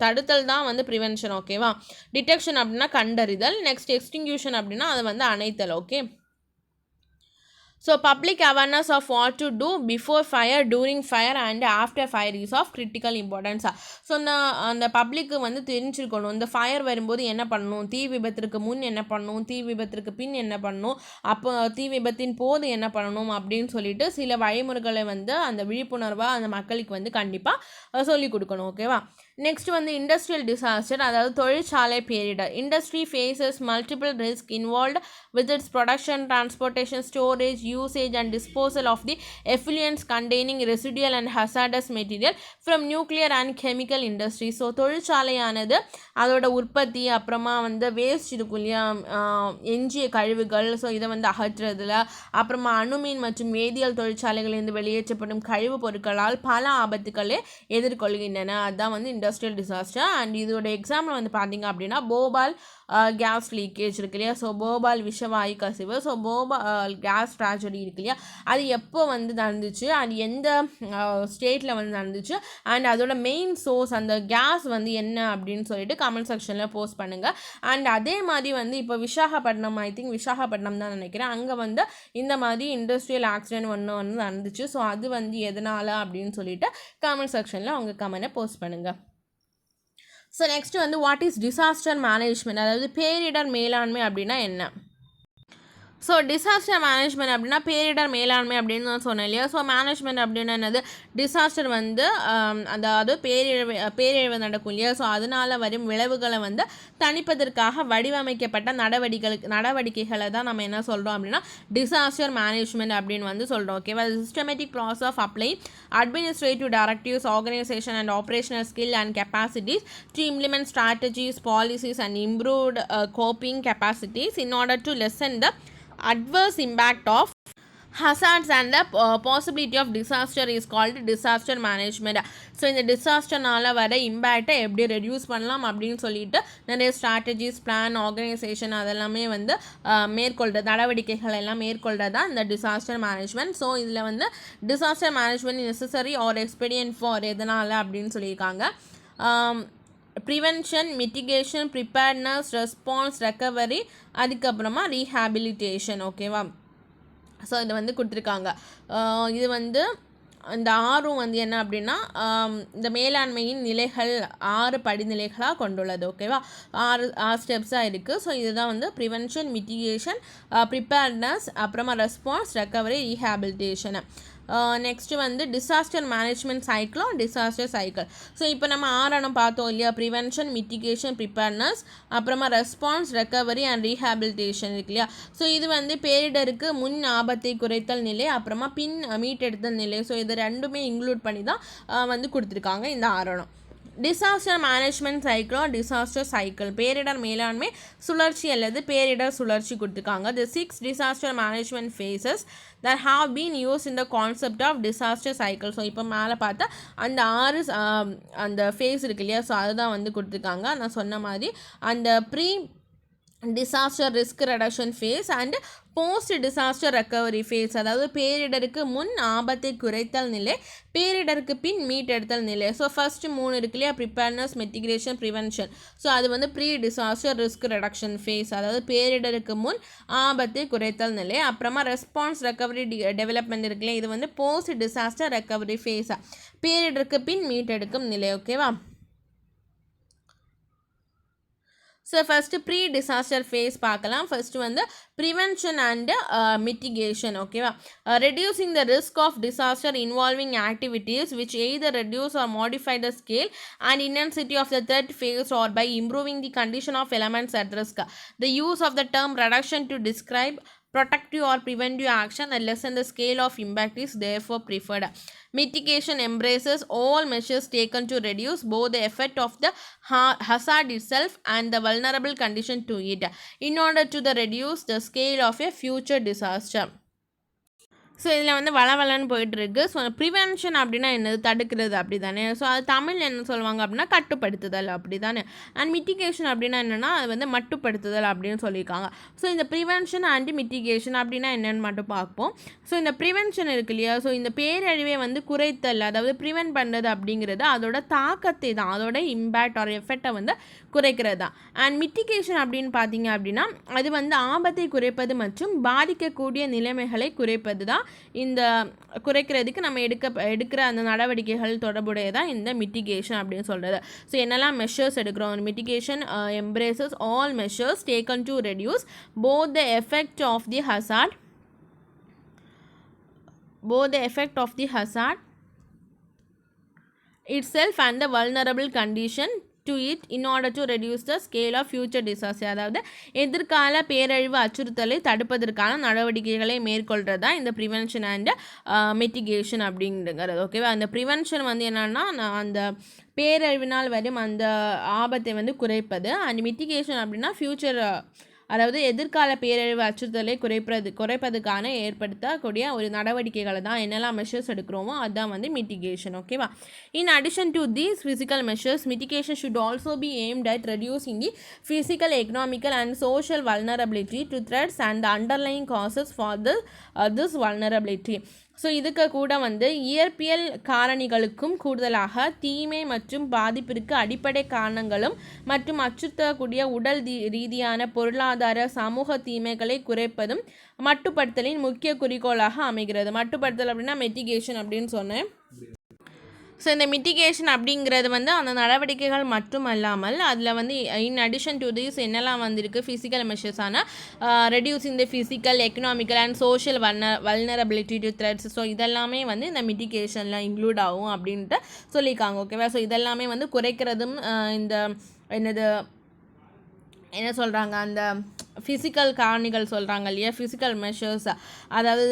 தடுத்தல் தான் வந்து ப்ரிவென்ஷன். ஓகேவா, டிடெக்ஷன் அப்படின்னா கண்டறிதல், நெக்ஸ்ட் எக்ஸ்டிங்யூஷன் அப்படின்னா அதை வந்து அணைத்தல். Okay, so public awareness of what to do before fire, during fire and after fire is of critical இம்பார்ட்டன்ஸாக. ஸோ அந்த பப்ளிக்கு வந்து தெரிஞ்சிருக்கணும், இந்த ஃபயர் வரும்போது என்ன பண்ணணும், தீ விபத்திற்கு முன் என்ன பண்ணணும், தீ விபத்திற்கு பின் என்ன பண்ணணும், அப்போ தீ விபத்தின் போது என்ன பண்ணணும் அப்படின்னு சொல்லிட்டு சில வழிமுறைகளை வந்து அந்த விழிப்புணர்வாக அந்த மக்களுக்கு வந்து கண்டிப்பாக சொல்லிக் கொடுக்கணும். ஓகேவா, நெக்ஸ்ட் வந்து இண்டஸ்ட்ரியல் டிசாஸ்டர், அதாவது தொழிற்சாலை பேரிடர். Industry faces multiple risk involved with its production, transportation, storage, usage and disposal of the effluents containing residual and hazardous material from nuclear and chemical industry. So தொழிற்சாலையானது அதோட உற்பத்தி, அப்புறமா வந்து வேஸ்ட் இருக்கும் இல்லையா, எஞ்சிய கழிவுகள், ஸோ இதை வந்து அகற்றுறதுல, அப்புறமா அணுமின் மற்றும் வேதியியல் தொழிற்சாலைகளிலிருந்து வெளியேற்றப்படும் கழிவுப் பொருட்களால் பல ஆபத்துக்களை எதிர்கொள்கின்றன. அதுதான் வந்து இண்டஸ்ட்ரியல் டிசாஸ்டர். அண்ட் இதோட எக்ஸாம்பிள் வந்து பார்த்தீங்க அப்படின்னா போபால் கேஸ் லீக்கேஜ் இருக்கு இல்லையா, ஸோ போபால் விஷவாயு கசிவு, ஸோ போபால் கேஸ் ட்ராஜடி இருக்கு இல்லையா, அது எப்போ வந்து நடந்துச்சு அண்ட் எந்த ஸ்டேட்டில் வந்து நடந்துச்சு அண்ட் அதோட மெயின் சோர்ஸ் அந்த கேஸ் வந்து என்ன அப்படின்னு சொல்லிட்டு கமெண்ட் செக்ஷனில் போஸ்ட் பண்ணுங்கள். அண்ட் அதே மாதிரி வந்து இப்போ விசாகப்பட்டினம், ஐ திங்க் விசாகப்பட்டினம் தான் நினைக்கிறேன், அங்கே வந்து இந்த மாதிரி இண்டஸ்ட்ரியல் ஆக்சிடென்ட் ஒன்று வந்து நடந்துச்சு. ஸோ அது வந்து எதனால் அப்படின்னு சொல்லிட்டு கமெண்ட் செக்ஷனில் அவங்க கமெண்ட்டை போஸ்ட் பண்ணுங்கள். ஸோ நெக்ஸ்ட் வந்து வாட் இஸ் டிசாஸ்டர் மேனேஜ்மெண்ட், அதாவது பேரிடர் மேலாண்மை அப்படின்னா என்ன? ஸோ டிசாஸ்டர் மேனேஜ்மெண்ட் அப்படின்னா பேரிடர் மேலாண்மை அப்படின்னு நான் சொன்னேன் இல்லையா. ஸோ மேனேஜ்மெண்ட் அப்படின்னா என்னது, டிசாஸ்டர் வந்து அதாவது பேரிழவு நடக்கும் இல்லையா, ஸோ அதனால் வரும் விளைவுகளை வந்து தணிப்பதற்காக வடிவமைக்கப்பட்ட நடவடிக்கைகளை தான் நம்ம என்ன சொல்கிறோம் அப்படின்னா டிசாஸ்டர் மேனேஜ்மெண்ட் அப்படின்னு வந்து சொல்கிறோம். ஓகேவா, systematic process of apply administrative directives, organisation and operational skill and capacities to implement strategies, policies and improved coping capacities in order to lessen the adverse impact of hazards and the possibility of disaster is called disaster management. So இந்த டிசாஸ்டர்னால் வர இம்பேக்டை எப்படி reduce பண்ணலாம் அப்படின்னு சொல்லிட்டு நிறைய strategies, plan, organisation அதெல்லாமே வந்து நடவடிக்கைகள் எல்லாம் மேற்கொள்கிறது தான் இந்த டிசாஸ்டர் மேனேஜ்மெண்ட். ஸோ இதில் வந்து disaster management necessary are experienced for எதனால் அப்படின்னு சொல்லியிருக்காங்க. Prevention, mitigation, preparedness, response, recovery, அதுக்கப்புறமா ரீஹாபிலிட்டேஷன். ஓகேவா, ஸோ இது வந்து கொடுத்துருக்காங்க. இது வந்து இந்த ஆறும் வந்து என்ன அப்படின்னா இந்த மேலாண்மையின் நிலைகள் 6 படிநிலைகளாக கொண்டுள்ளது. ஓகேவா, 6 ஸ்டெப்ஸாக இருக்குது. ஸோ இதுதான் வந்து ப்ரிவென்ஷன், மிட்டிகேஷன், ப்ரிப்பேர்ட்னஸ், அப்புறமா ரெஸ்பான்ஸ், ரெக்கவரி, ரீஹாபிலிட்டேஷன். நெக்ஸ்ட்டு வந்து டிசாஸ்டர் மேனேஜ்மெண்ட் சைக்கிளும் டிசாஸ்டர் சைக்கிள். ஸோ இப்போ நம்ம 6 பார்த்தோம் இல்லையா, ப்ரிவென்ஷன், மிட்டிகேஷன், ப்ரிப்பேர்னஸ், அப்புறமா ரெஸ்பான்ஸ், ரெக்கவரி அண்ட் ரீஹாபிலிட்டேஷன் இருக்கு இல்லையா. ஸோ இது வந்து பேரிடருக்கு முன் ஆபத்தை குறைத்தல் நிலை, அப்புறமா பின் மீட்டெடுத்தல் நிலை. ஸோ இது ரெண்டுமே இன்க்ளூட் பண்ணி தான் வந்து கொடுத்துருக்காங்க இந்த 6. டிசாஸ்டர் மேனேஜ்மெண்ட் சைக்கிளும் டிசாஸ்டர் சைக்கிள், பேரிடர் மேலாண்மை சுழற்சி அல்லது பேரிடர் சுழற்சி கொடுத்துருக்காங்க. The 6 disaster management phases that have been used in the concept of disaster cycle. So இப்போ மேலே பார்த்தா அந்த 6 அந்த ஃபேஸ் இருக்கு இல்லையா, ஸோ அதுதான் வந்து கொடுத்துருக்காங்க. நான் சொன்ன மாதிரி அந்த pre disaster risk reduction phase and post disaster recovery phase, அதாவது பேரிடருக்கு முன் ஆபத்தை குறைத்தல் நிலை, பேரிடருக்கு பின் மீட்டெடுத்தல் நிலை. ஸோ ஃபர்ஸ்ட் 3 இருக்கு இல்லையா, ப்ரிப்பேர்னஸ், மிட்டிகேஷன், ப்ரிவென்ஷன். ஸோ அது வந்து pre disaster risk reduction phase, அதாவது பேரிடருக்கு முன் ஆபத்தை குறைத்தல் நிலை. அப்புறமா ரெஸ்பான்ஸ், ரெக்கவரி, டெவலப்மெண்ட் இருக்குல்ல, இது வந்து போஸ்ட் டிசாஸ்டர் ரெக்கவரி ஃபேஸா, பேரிடருக்கு பின் மீட்டெடுக்கும் நிலை. ஓகேவா, so first pre disaster phase பார்க்கலாம். ஃபஸ்ட்டு வந்து ப்ரிவென்ஷன் அண்ட் மிட்டிகேஷன். ஓகேவா, reducing the risk of disaster involving activities which either reduce or modify the scale and intensity of the threat face or by improving the condition of elements at risk. The use of the term reduction to describe protective or preventive action that lessen the scale of impact is therefore preferred. Mitigation embraces all measures taken to reduce both the effect of the hazard itself and the vulnerable condition to it in order to reduce the scale of a future disaster. So இதில் வந்து வளவலன்னு போயிட்டுருக்கு. So prevention அப்படின்னா என்னது, தடுக்கிறது அப்படி தானே. So அது தமிழ் என்ன சொல்லுவாங்க அப்படின்னா கட்டுப்படுத்துதல் அப்படி தானே. அண்ட் மிட்டிகேஷன் அப்படின்னா என்னென்னா அது வந்து மட்டுப்படுத்துதல் அப்படின்னு சொல்லியிருக்காங்க. ஸோ இந்த ப்ரிவென்ஷன் அண்ட் மிட்டிகேஷன் அப்படின்னா என்னென்னு மட்டும் பார்ப்போம். ஸோ இந்த ப்ரிவென்ஷன் இருக்கு இல்லையா, ஸோ இந்த பேரழிவை வந்து குறைத்தல், அதாவது ப்ரிவென்ட் பண்ணுறது அப்படிங்கிறது அதோட தாக்கத்தை தான், அதோட இம்பேக்ட் ஆர் எஃபெக்டை வந்து குறைக்கிறது தான். அண்ட் மிட்டிகேஷன் அப்படின்னு பார்த்தீங்க அப்படின்னா அது வந்து ஆபத்தை குறைப்பது மற்றும் பாதிக்கக்கூடிய நிலைமைகளை குறைப்பது தான். இந்த குறைக்கிறதுக்கு நம்ம எடுக்கிற அந்த நடவடிக்கைகள் தொடர்புடையதான் இந்த மிட்டிகேஷன் அப்படின்னு சொல்கிறது. ஸோ என்னெல்லாம் மெஷர்ஸ் எடுக்கிறோம், mitigation embraces all measures taken to reduce both the effect of the hazard itself and the vulnerable condition to it in order to reduce the scale of future disaster. அதாவது எதிர்கால பேரழிவு அச்சுறுத்தலை தடுப்பதற்கான நடவடிக்கைகளை மேற்கொள்கிறது தான் இந்த ப்ரிவென்ஷன் அண்ட் மிட்டிகேஷன் அப்படிங்கிறது. ஓகேவா, அந்த ப்ரிவென்ஷன் வந்து என்னென்னா அந்த பேரழிவினால் வரும் அந்த ஆபத்தை வந்து குறைப்பது, அண்ட் மிட்டிகேஷன் அப்படின்னா ஃப்யூச்சர் அதாவது எதிர்கால பேரழிவு அச்சுறுத்தலை குறைப்பதுக்கான ஏற்படுத்தக்கூடிய ஒரு நடவடிக்கைகளை தான் என்னெல்லாம் மெஷர்ஸ் எடுக்கிறோமோ அதுதான் வந்து மிட்டிகேஷன். ஓகேவா? In addition to these physical measures, mitigation should also be aimed at reducing the physical, economical and social vulnerability to threats and the underlying causes for this vulnerability. So இதுக்கு கூட வந்து இயற்பியல் காரணிகளுக்கும் கூடுதலாக தீமை மற்றும் பாதிப்பிற்கு அடிப்படை காரணங்களும் மற்றும் அச்சுறுத்தக்கூடிய உடல் ரீதியான பொருளாதார சமூக தீமைகளை குறைப்பதும் மட்டுப்படுத்தலின் முக்கிய குறிக்கோளாக அமைகிறது. மட்டுப்படுத்தல் அப்படின்னா மிட்டிகேஷன் அப்படின்னு சொன்னேன். ஸோ இந்த மிட்டிகேஷன் அப்படிங்கிறது வந்து அந்த நடவடிக்கைகள் மட்டும் அல்லாமல் அதில் வந்து இன் அடிஷன் டு திஸ் என்னெல்லாம் வந்திருக்கு, ஃபிசிக்கல் மெஷர்ஸான reducing the physical, economical and social vulnerability to threats. So இதெல்லாமே வந்து இந்த மிட்டிகேஷனில் இன்க்ளூட் ஆகும் அப்படின்ட்டு சொல்லியிருக்காங்க. ஓகேவா? ஸோ இதெல்லாமே வந்து குறைக்கிறதும் இந்த என்ன சொல்கிறாங்க, அந்த ஃபிசிக்கல் காரணிகள் சொல்கிறாங்க இல்லையா, ஃபிசிக்கல் மெஷர்ஸ், அதாவது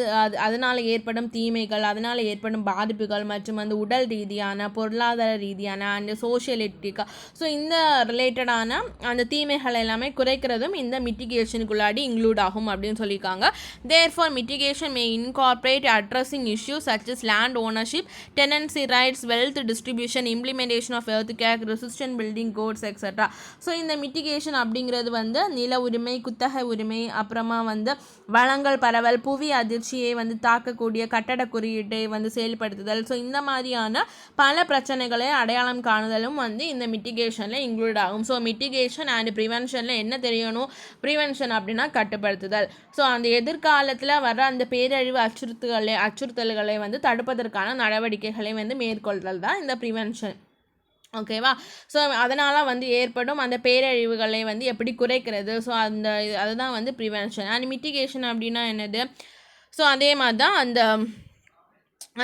அதனால் ஏற்படும் தீமைகள், அதனால் ஏற்படும் பாதிப்புகள் மற்றும் அந்த உடல் ரீதியான பொருளாதார ரீதியான அண்ட் சோஷியலிட்டிக், ஸோ இந்த ரிலேட்டடான அந்த தீமைகள் எல்லாமே குறைக்கிறதும் இந்த மிட்டிகேஷனுக்குள்ளாடி இன்க்ளூட் ஆகும் அப்படின்னு சொல்லியிருக்காங்க. Therefore mitigation may incorporate addressing issues such as land ownership, tenancy rights, wealth distribution, implementation of earthquake resistant building codes etc. So இந்த மிட்டிகேஷன் அப்படிங்கிறது வந்து நில உரிமை, குத்தகை உரிமை, அப்புறமா வந்து வளங்கள் பரவல், புவி அதிர்ச்சியை வந்து தாக்கக்கூடிய கட்டட குறியீட்டை வந்து செயல்படுத்துதல், ஸோ இந்த மாதிரியான பல பிரச்சனைகளை அடையாளம் காணுதலும் வந்து இந்த மிட்டிகேஷனில் இன்க்ளூட் ஆகும். ஸோ மிட்டிகேஷன் அண்ட் ப்ரிவென்ஷனில் என்ன தெரியணும், ப்ரிவென்ஷன் அப்படின்னா கட்டுப்படுத்துதல். ஸோ அந்த எதிர்காலத்தில் வர அந்த பேரழிவு அச்சுறுத்தல்களை வந்து தடுப்பதற்கான நடவடிக்கைகளை வந்து மேற்கொள்தல் தான் இந்த ப்ரிவென்ஷன். ஓகேவா? ஸோ அதனால் வந்து ஏற்படும் அந்த பேரழிவுகளை வந்து எப்படி குறைக்கிறது, ஸோ அதுதான் வந்து ப்ரிவென்ஷன். அண்ட் மிட்டிகேஷன் அப்படின்னா என்னது, ஸோ அதே மாதிரி தான்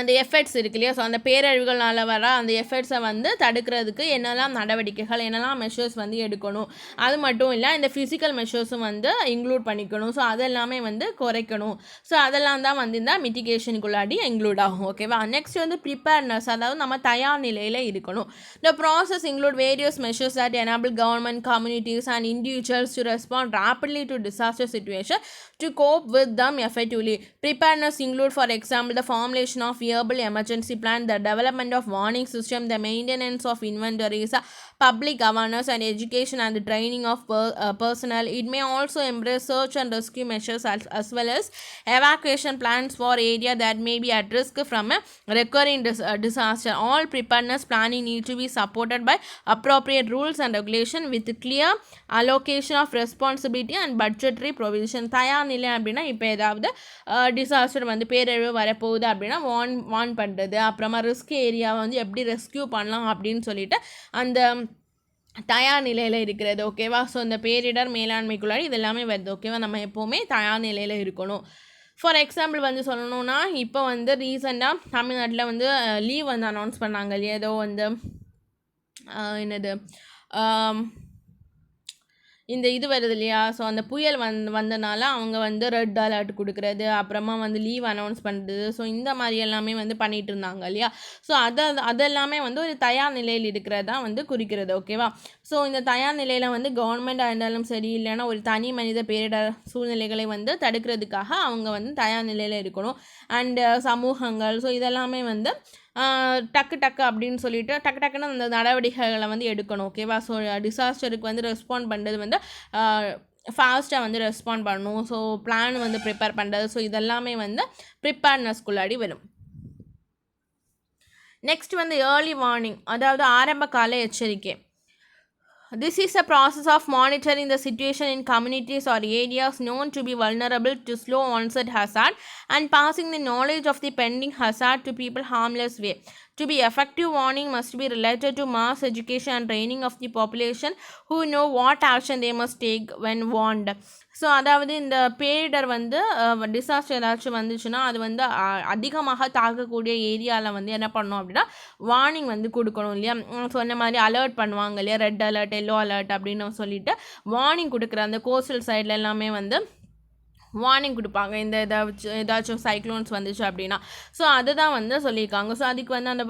அந்த எஃபெக்ட்ஸ் இருக்கு இல்லையா, ஸோ அந்த பேரழிவுகளால் வர அந்த எஃபெக்ட்ஸை வந்து தடுக்கிறதுக்கு என்னெல்லாம் நடவடிக்கைகள், என்னெல்லாம் மெஷர்ஸ் வந்து எடுக்கணும், அது மட்டும் இல்லை இந்த ஃபிசிக்கல் மெஷர்ஸும் வந்து இன்க்ளூட் பண்ணிக்கணும். ஸோ அதெல்லாமே வந்து குறைக்கணும். ஸோ அதெல்லாம் தான் வந்து இந்த மிட்டிகேஷனுக்குள்ளாடி இன்க்ளூட் ஆகும். ஓகேவா? நெக்ஸ்ட் வந்து ப்ரிப்பேர்னஸ், அதாவது நம்ம தயார் நிலையில் இருக்கணும். இந்த process include various measures that enable government, communities and individuals to respond rapidly to disaster situation to cope with them effectively. Preparedness include, for example, the formulation of viable emergency plan, the development of warning system, the maintenance of inventories, public awareness and education, and the training of personnel. It may also embrace search and rescue measures as well as evacuation plans for area that may be at risk from a recurring disaster. All preparedness planning need to be supported by appropriate rules and regulation with clear allocation of responsibility and budgetary provision. தயார் நிலை அப்படின்னா இப்போ ஏதாவது disaster வந்து பேரழிவு வரப்போகுது அப்படின்னா warn பண்ணுறது, அப்புறமா ரிஸ்க் ஏரியாவை வந்து எப்படி ரெஸ்கியூ பண்ணலாம் அப்படின்னு சொல்லிட்டு அந்த தயார் நிலையில் இருக்கிறது. ஓகேவா? ஸோ இந்த பேரிடர் மேலாண்மைக்குள்ளாடி இது எல்லாமே வருது. ஓகேவா? நம்ம எப்போவுமே தயார் நிலையில் இருக்கணும். ஃபார் எக்ஸாம்பிள் வந்து சொல்லணும்னா, இப்போ வந்து ரீசெண்டாக தமிழ்நாட்டில் வந்து லீவ் வந்து அனௌன்ஸ் பண்ணாங்க இல்லையா, ஏதோ வந்து என்னது இந்த இது வருது இல்லையா, ஸோ அந்த புயல் வந்தனால அவங்க வந்து ரெட் அலர்ட் கொடுக்குறது, அப்புறமா வந்து லீவ் அனௌன்ஸ் பண்ணுறது, ஸோ இந்த மாதிரி எல்லாமே வந்து பண்ணிகிட்டு இருந்தாங்க இல்லையா. ஸோ அதெல்லாமே வந்து ஒரு தயார் நிலையில் இருக்கிறதா வந்து குறிக்கிறது. ஓகேவா? ஸோ இந்த தயார் நிலையில் வந்து கவர்மெண்ட்டாக இருந்தாலும் சரி, இல்லைன்னா ஒரு தனி மனித பேரிடர் சூழ்நிலைகளை வந்து தடுக்கிறதுக்காக அவங்க வந்து தயார் நிலையில் இருக்கணும். அண்டு சமூகங்கள், ஸோ இதெல்லாமே வந்து டக்கு அப்படின்னு சொல்லிட்டு டக்குன்னு அந்த நடவடிக்கைகளை வந்து எடுக்கணும். ஓகேவா? ஸோ டிசாஸ்டருக்கு வந்து ரெஸ்பாண்ட் பண்ணுறது வந்து ஃபாஸ்ட்டாக வந்து ரெஸ்பாண்ட் பண்ணணும். ஸோ பிளான் வந்து ப்ரிப்பேர் பண்ணுறது, ஸோ இதெல்லாமே வந்து ப்ரிப்பேர்னஸ்குள்ளாடி வரும். நெக்ஸ்ட் வந்து ஏர்லி வார்னிங், அதாவது ஆரம்ப கால எச்சரிக்கை. This is a process of monitoring the situation in communities or areas known to be vulnerable to slow onset hazard and passing the knowledge of the pending hazard to people harmless way. To be effective, warning must be related to mass education and training of the population who know what action they must take when warned. So அதாவது இந்த பேரிடர் வந்து disaster ஏதாச்சும் வந்துச்சுன்னா அது வந்து அதிகமாக தாக்கக்கூடிய ஏரியாவில் வந்து என்ன பண்ணணும் அப்படின்னா வார்னிங் வந்து கொடுக்கணும் இல்லையா. சொன்ன மாதிரி அலர்ட் பண்ணுவாங்க இல்லையா, ரெட் அலர்ட், எல்லோ அலர்ட் அப்படின்னு சொல்லிட்டு வார்னிங் கொடுக்குற அந்த கோஸ்டல் சைடில் எல்லாமே வந்து வார்னிங் கொடுப்பாங்க இந்த ஏதாச்சும் சைக்ளோன்ஸ் வந்துச்சு அப்படின்னா. ஸோ அதுதான் வந்து சொல்லியிருக்காங்க. ஸோ அதுக்கு வந்து அந்த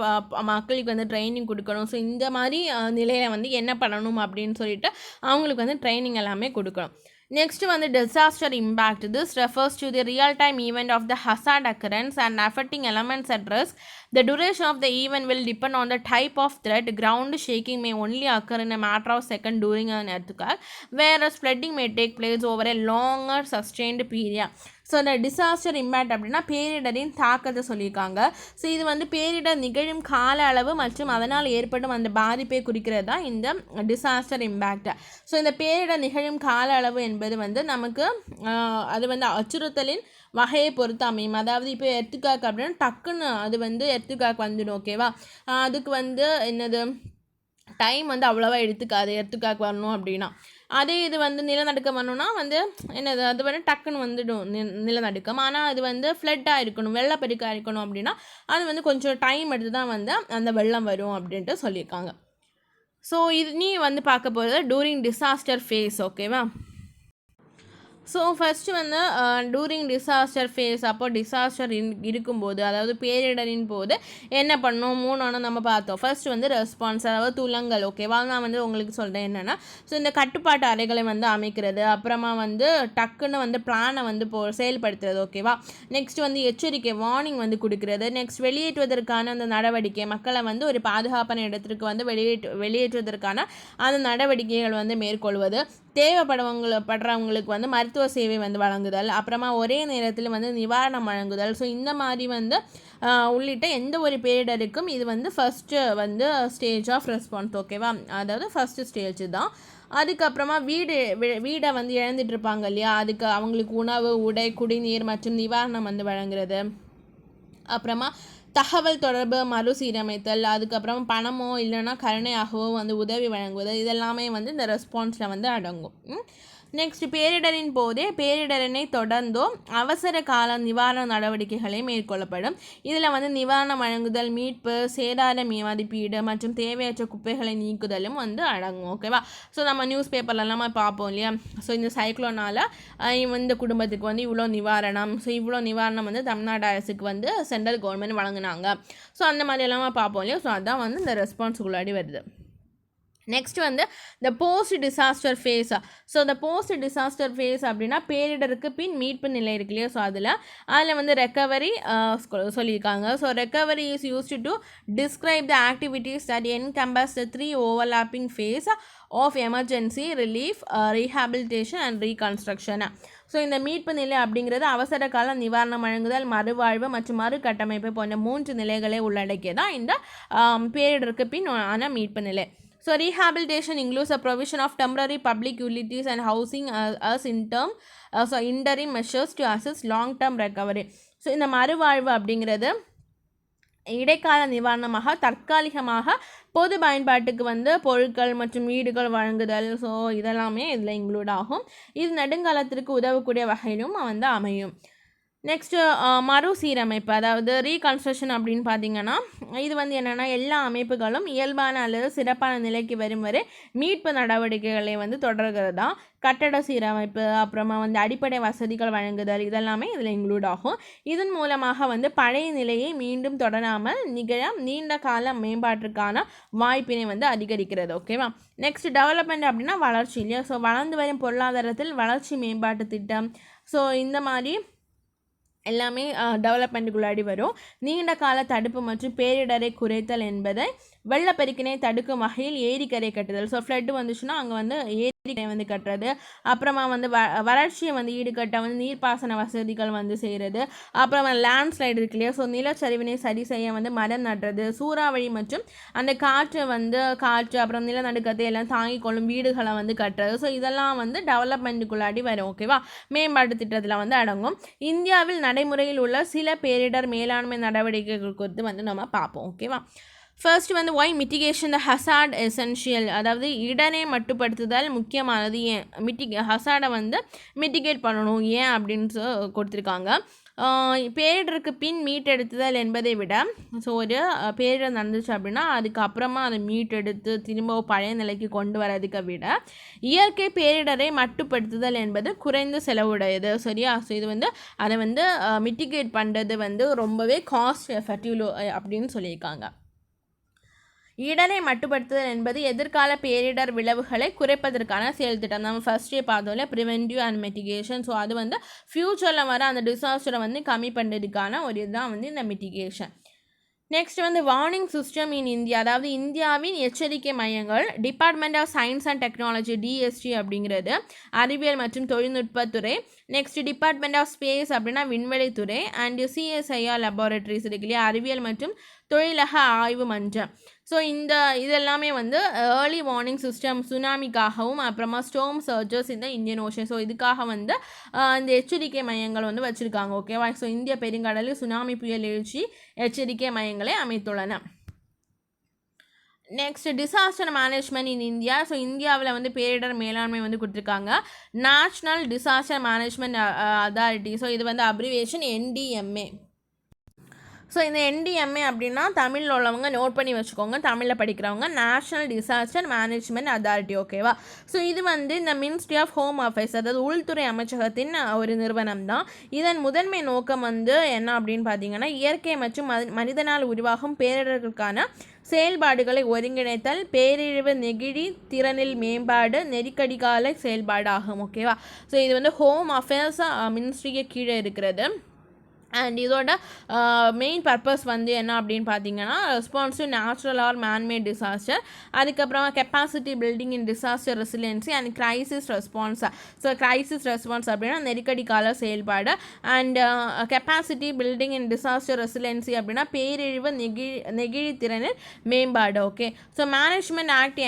மக்களுக்கு வந்து ட்ரைனிங் கொடுக்கணும். ஸோ இந்த மாதிரி நிலையில் வந்து என்ன பண்ணணும் அப்படின்னு சொல்லிட்டு அவங்களுக்கு வந்து ட்ரைனிங் எல்லாமே கொடுக்கணும். Next one, the disaster impact. This refers to the real-time event of the hazard occurrence and affecting elements at risk. The duration of the event will depend on the type of threat. Ground shaking may only occur in a matter of seconds during an earthquake, whereas flooding may take place over a longer sustained period. So இந்த disaster impact அப்படின்னா பேரிடரின் தாக்கத்தை சொல்லியிருக்காங்க. So இது வந்து பேரிடர் நிகழும் கால அளவு மற்றும் அதனால் ஏற்படும் அந்த பாதிப்பை குறிக்கிறது தான் இந்த டிசாஸ்டர் இம்பேக்ட். ஸோ இந்த பேரிடர் நிகழும் கால அளவு என்பது வந்து நமக்கு அது வந்து அச்சுறுத்தலின் வகையை பொறுத்து அமையும். அதாவது இப்போ எர்த்துக்காக் அப்படின்னா டக்குன்னு அது வந்து எர்த்துக்காக் வந்துடும். ஓகேவா, அதுக்கு வந்து என்னது டைம் வந்து அவ்வளோவா எடுத்துக்காது எர்த்துக்காக் வரணும் அப்படின்னா. அதே இது வந்து நிலநடுக்கம் வரணும்னா வந்து என்னது அது வந்து டக்குன்னு வந்துடும் நிலநடுக்கம். ஆனால் அது வந்து ஃப்ளட்டாக இருக்கணும், வெள்ளப்பெருக்காக இருக்கணும் அப்படின்னா அது வந்து கொஞ்சம் டைம் எடுத்து தான் வந்து அந்த வெள்ளம் வரும் அப்படின்ட்டு சொல்லியிருக்காங்க. ஸோ இது நீ வந்து பார்க்க போகிறது டூரிங் டிசாஸ்டர் ஃபேஸ். ஓகேவா, ஸோ ஃபஸ்ட்டு வந்து டூரிங் டிசாஸ்டர் ஃபேஸ், அப்போ டிசாஸ்டர் இருக்கும்போது அதாவது பேரிடரின் போது என்ன பண்ணணும், 3 நம்ம பார்த்தோம். ஃபர்ஸ்ட் வந்து ரெஸ்பான்ஸ், அதாவது துலங்கல். ஓகேவா, நான் வந்து உங்களுக்கு சொல்கிறேன் என்னென்னா, ஸோ இந்த கட்டுப்பாட்டு அறைகளை வந்து அமைக்கிறது, அப்புறமா வந்து டக்குன்னு வந்து பிளானை வந்து செயல்படுத்துறது. ஓகேவா, நெக்ஸ்ட் வந்து எச்சரிக்கை வார்னிங் வந்து கொடுக்குறது, நெக்ஸ்ட் வெளியேற்றுவதற்கான அந்த நடவடிக்கை, மக்களை வந்து ஒரு பாதுகாப்பான இடத்திற்கு வந்து வெளியேற்றுவதற்கான அந்த நடவடிக்கைகள் வந்து மேற்கொள்வது, தேவைப்படுறவங்களுக்கு வந்து மருத்துவ சேவை வந்து வழங்குதல், அப்புறமா ஒரே நேரத்தில் வந்து நிவாரணம் வழங்குதல். ஸோ இந்த மாதிரி வந்து உள்ளிட்ட எந்த ஒரு பேரிடருக்கும் இது வந்து ஃபஸ்ட்டு வந்து ஸ்டேஜ் ஆஃப் ரெஸ்பான்ஸ். ஓகேவா, அதாவது ஃபஸ்ட்டு ஸ்டேஜ் தான். அதுக்கப்புறமா வீடை வந்து இழந்துட்டு இருப்பாங்க இல்லையா, அதுக்கு அவங்களுக்கு உணவு, உடை, குடிநீர் மற்றும் நிவாரணம் வந்து வழங்குறது. அப்புறமா தகவல் தொடர்பு மறுசீரமைத்தல், அதுக்கப்புறம் பணமோ இல்லைன்னா கருணையாகவோ வந்து உதவி வழங்குவது, இதெல்லாமே வந்து இந்த ரெஸ்பான்ஸில் வந்து அடங்கும். நெக்ஸ்ட், பேரிடரின் போதே பேரிடரினை தொடர்ந்தோ அவசர கால நிவாரண நடவடிக்கைகளை மேற்கொள்ளப்படும். இதில் வந்து நிவாரணம் வழங்குதல், மீட்பு, சேதார மதிப்பீடு மற்றும் தேவையற்ற குப்பைகளை நீக்குதலும் வந்து அடங்கும். ஓகேவா, ஸோ நம்ம நியூஸ் பேப்பர்லலாம் பார்ப்போம் இல்லையா, ஸோ இந்த சைக்ளோனால் இந்த குடும்பத்துக்கு வந்து இவ்வளோ நிவாரணம், ஸோ இவ்வளோ நிவாரணம் வந்து தமிழ்நாடு அரசுக்கு வந்து சென்ட்ரல் கவர்மெண்ட் வழங்கினாங்க. ஸோ அந்த மாதிரி எல்லாம் பார்ப்போம் இல்லையா, ஸோ அதுதான் வந்து இந்த ரெஸ்பான்ஸுக்குள்ளாடி வருது. நெக்ஸ்ட் வந்து இந்த போஸ்ட் டிசாஸ்டர் ஃபேஸ். ஸோ இந்த போஸ்ட் டிசாஸ்டர் ஃபேஸ் அப்படின்னா பேரிடருக்கு பின் மீட்பு நிலை இருக்கு இல்லையா, ஸோ அதில் வந்து ரெக்கவரி சொல்லியிருக்காங்க. So recovery is used to describe the activities that encompass the 3 overlapping phase of emergency, relief, rehabilitation and reconstruction. So இந்த மீட்பு நிலை அப்படிங்கிறது அவசர கால நிவாரணம் வழங்குதல், மறுவாழ்வு மற்றும் மறுகட்டமைப்பு போன்ற 3 நிலைகளை உள்ளடக்கியதான் இந்த பேரிடருக்கு பின் ஆன மீட்பு நிலை. So rehabilitation includes a provision of temporary public utilities and housing as interim measures to assist long-term recovery. So இந்த மறுவாழ்வு அப்படிங்கிறது இடைக்கால நிவாரணமாக தற்காலிகமாக பொது பயன்பாட்டுக்கு வந்து பொருட்கள் மற்றும் வீடுகள் வழங்குதல். ஸோ இதெல்லாமே இதில் இன்க்ளூட் ஆகும். இது நெடுங்காலத்திற்கு உதவக்கூடிய வகையிலும் வந்து அமையும். நெக்ஸ்ட்டு மறுசீரமைப்பு, அதாவது ரீகன்ஸ்ட்ரக்ஷன் அப்படின்னு பார்த்தீங்கன்னா இது வந்து என்னென்னா எல்லா அமைப்புகளும் இயல்பான அல்லது சிறப்பான நிலைக்கு வரும் வரை மீட்பு நடவடிக்கைகளை வந்து தொடர்கிறது தான். கட்டட சீரமைப்பு, அப்புறமா வந்து அடிப்படை வசதிகள் வழங்குதல், இதெல்லாமே இதில் இன்க்ளூட் ஆகும். இதன் மூலமாக வந்து பழைய நிலையை மீண்டும் தொடராமல் நிகழ நீண்ட கால மேம்பாட்டிற்கான வாய்ப்பினை வந்து அதிகரிக்கிறது. ஓகேவா, நெக்ஸ்ட் டெவலப்மெண்ட் அப்படின்னா வளர்ச்சி இல்லையா, ஸோ வளர்ந்து வரும் பொருளாதாரத்தில் வளர்ச்சி மேம்பாட்டு திட்டம், ஸோ இந்த மாதிரி எல்லாமே டெவலப்மெண்ட்டுக்குள்ளாடி வரும். நீண்ட கால தடுப்பு மற்றும் பேரிடரை குறைத்தல் என்பதை வெள்ளப்பெருக்கினை தடுக்கும் வகையில் ஏரிக்கரை கட்டுதல். ஸோ ஃப்ளட்டு வந்துச்சுன்னா அங்கே வந்து ஏரிக்கரை வந்து கட்டுறது, அப்புறமா வந்து வறட்சியை வந்து ஈடுகட்ட வந்து நீர்ப்பாசன வசதிகள் வந்து செய்கிறது, அப்புறமா லேண்ட்ஸ்லைடு இருக்கு இல்லையா, ஸோ நிலச்சரிவினை சரி செய்ய வந்து மரம் நடுறது, சூறாவளி மற்றும் அந்த காற்று அப்புறம் நிலநடுக்கத்தை எல்லாம் தாங்கிக் கொள்ளும் வீடுகளை வந்து கட்டுறது. ஸோ இதெல்லாம் வந்து டெவலப்மெண்ட்டுக்குள்ளாடி வரும். ஓகேவா, மேம்பாட்டு திட்டத்தில் வந்து அடங்கும். இந்தியாவில் நடைமுறையில் உள்ள சில பேரிடர் மேலாண்மை நடவடிக்கைகள் குறித்து வந்து நம்ம பார்ப்போம். ஓகேவா, ஃபர்ஸ்ட் வந்து ஒய் மிட்டிகேஷன் த ஹசார்ட் எசென்ஷியல், அதாவது இடரை மட்டுப்படுத்துதல் முக்கியமானது. ஏன் ஹசார்டை வந்து மிட்டிகேட் பண்ணணும் ஏன் அப்படின்னு கொடுத்துருக்காங்க. பேரிடருக்கு பின் மீட்டெடுத்துதல் என்பதை விட, ஸோ ஒரு பேரிடர் நடந்துச்சு அப்படின்னா அதுக்கப்புறமா அதை மீட்டெடுத்து திரும்ப பழைய நிலைக்கு கொண்டு வரதுக்கு விட இயற்கை பேரிடரை மட்டுப்படுத்துதல் என்பது குறைந்த செலவுடையது. சரியா, ஸோ இது வந்து அதை வந்து மிட்டிகேட் பண்ணுறது வந்து ரொம்பவே காஸ்ட் எஃபெக்டிவ் அப்படின்னு சொல்லியிருக்காங்க. இடரை மட்டுப்படுத்துதல் என்பது எதிர்கால பேரிடர் விளைவுகளை குறைப்பதற்கான செயல் திட்டம். நம்ம ஃபர்ஸ்டே பார்த்தோம்ல ப்ரிவென்டிவ் அண்ட் மிட்டிகேஷன். ஸோ அது வந்து ஃப்யூச்சரில் வர அந்த டிசாஸ்டரை வந்து கம்மி பண்ணுறதுக்கான ஒரு இதுதான் வந்து இந்த மிட்டிகேஷன். நெக்ஸ்ட் வந்து வார்னிங் சிஸ்டம் இன் இந்தியா, அதாவது இந்தியாவின் எச்சரிக்கை மையங்கள். Department of science and technology DST அப்படிங்கிறது அறிவியல் மற்றும் தொழில்நுட்பத்துறை. நெக்ஸ்ட் டிபார்ட்மெண்ட் ஆஃப் ஸ்பேஸ் அப்படின்னா விண்வெளித்துறை. அண்ட் சிஎஸ்ஐஆர் லெபார்டரிஸ் இருக்கு இல்லையா, அறிவியல் மற்றும் தொழிலக ஆய்வு மன்றம். ஸோ இதெல்லாமே வந்து ஏர்லி வார்னிங் சிஸ்டம் சுனாமிக்காகவும் அப்புறமா ஸ்டோம் சர்ஜஸ் இந்த இந்தியன் ஓஷன். ஸோ இதுக்காக வந்து இந்த எச்சரிக்கை மையங்கள் வந்து வச்சுருக்காங்க. ஓகேவா. ஸோ இந்திய பெருங்கடலில் சுனாமி புயல் எழுச்சி எச்சரிக்கை மையங்களை அமைத்துள்ளன. Next disaster management in India. So இந்தியாவில் வந்து பேரிடர் மேலாண்மை வந்து கொடுத்துருக்காங்க national disaster management authority. So இது வந்து அப்ரிவேஷன் NDMA. ஸோ இந்த NDMA அப்படின்னா தமிழில் உள்ளவங்க நோட் பண்ணி வச்சுக்கோங்க, தமிழில் படிக்கிறவங்க நேஷ்னல் டிசாஸ்டர் மேனேஜ்மெண்ட் அத்தாரிட்டி. ஓகேவா. ஸோ இது வந்து இந்த மினிஸ்ட்ரி ஆஃப் ஹோம் அஃபேர்ஸ், அதாவது உள்துறை அமைச்சகத்தின் ஒரு நிறுவனம் தான். இதன் முதன்மை நோக்கம் வந்து என்ன அப்படின்னு பார்த்தீங்கன்னா இயற்கை மற்றும் மனிதனால் உருவாகும் பேரிடர்களுக்கான செயல்பாடுகளை ஒருங்கிணைத்தல், பேரிழிவு நெகிழி திறனில் மேம்பாடு, நெருக்கடி கால செயல்பாடு ஆகும். ஓகேவா. ஸோ இது வந்து ஹோம் அஃபேர்ஸ் மினிஸ்ட்ரிக்கு கீழே இருக்கிறது. அண்ட் இதோட மெயின் பர்பஸ் வந்து என்ன அப்படின்னு பார்த்தீங்கன்னா response to natural or manmade disaster, அதுக்கப்புறமா capacity building in disaster resiliency and crisis response. So crisis response அப்படின்னா நெருக்கடி கால செயல்பாடு. And capacity building in disaster resiliency அப்படின்னா பேரிழிவு நெகிழி திறனில் மேம்பாடு. Okay. So management act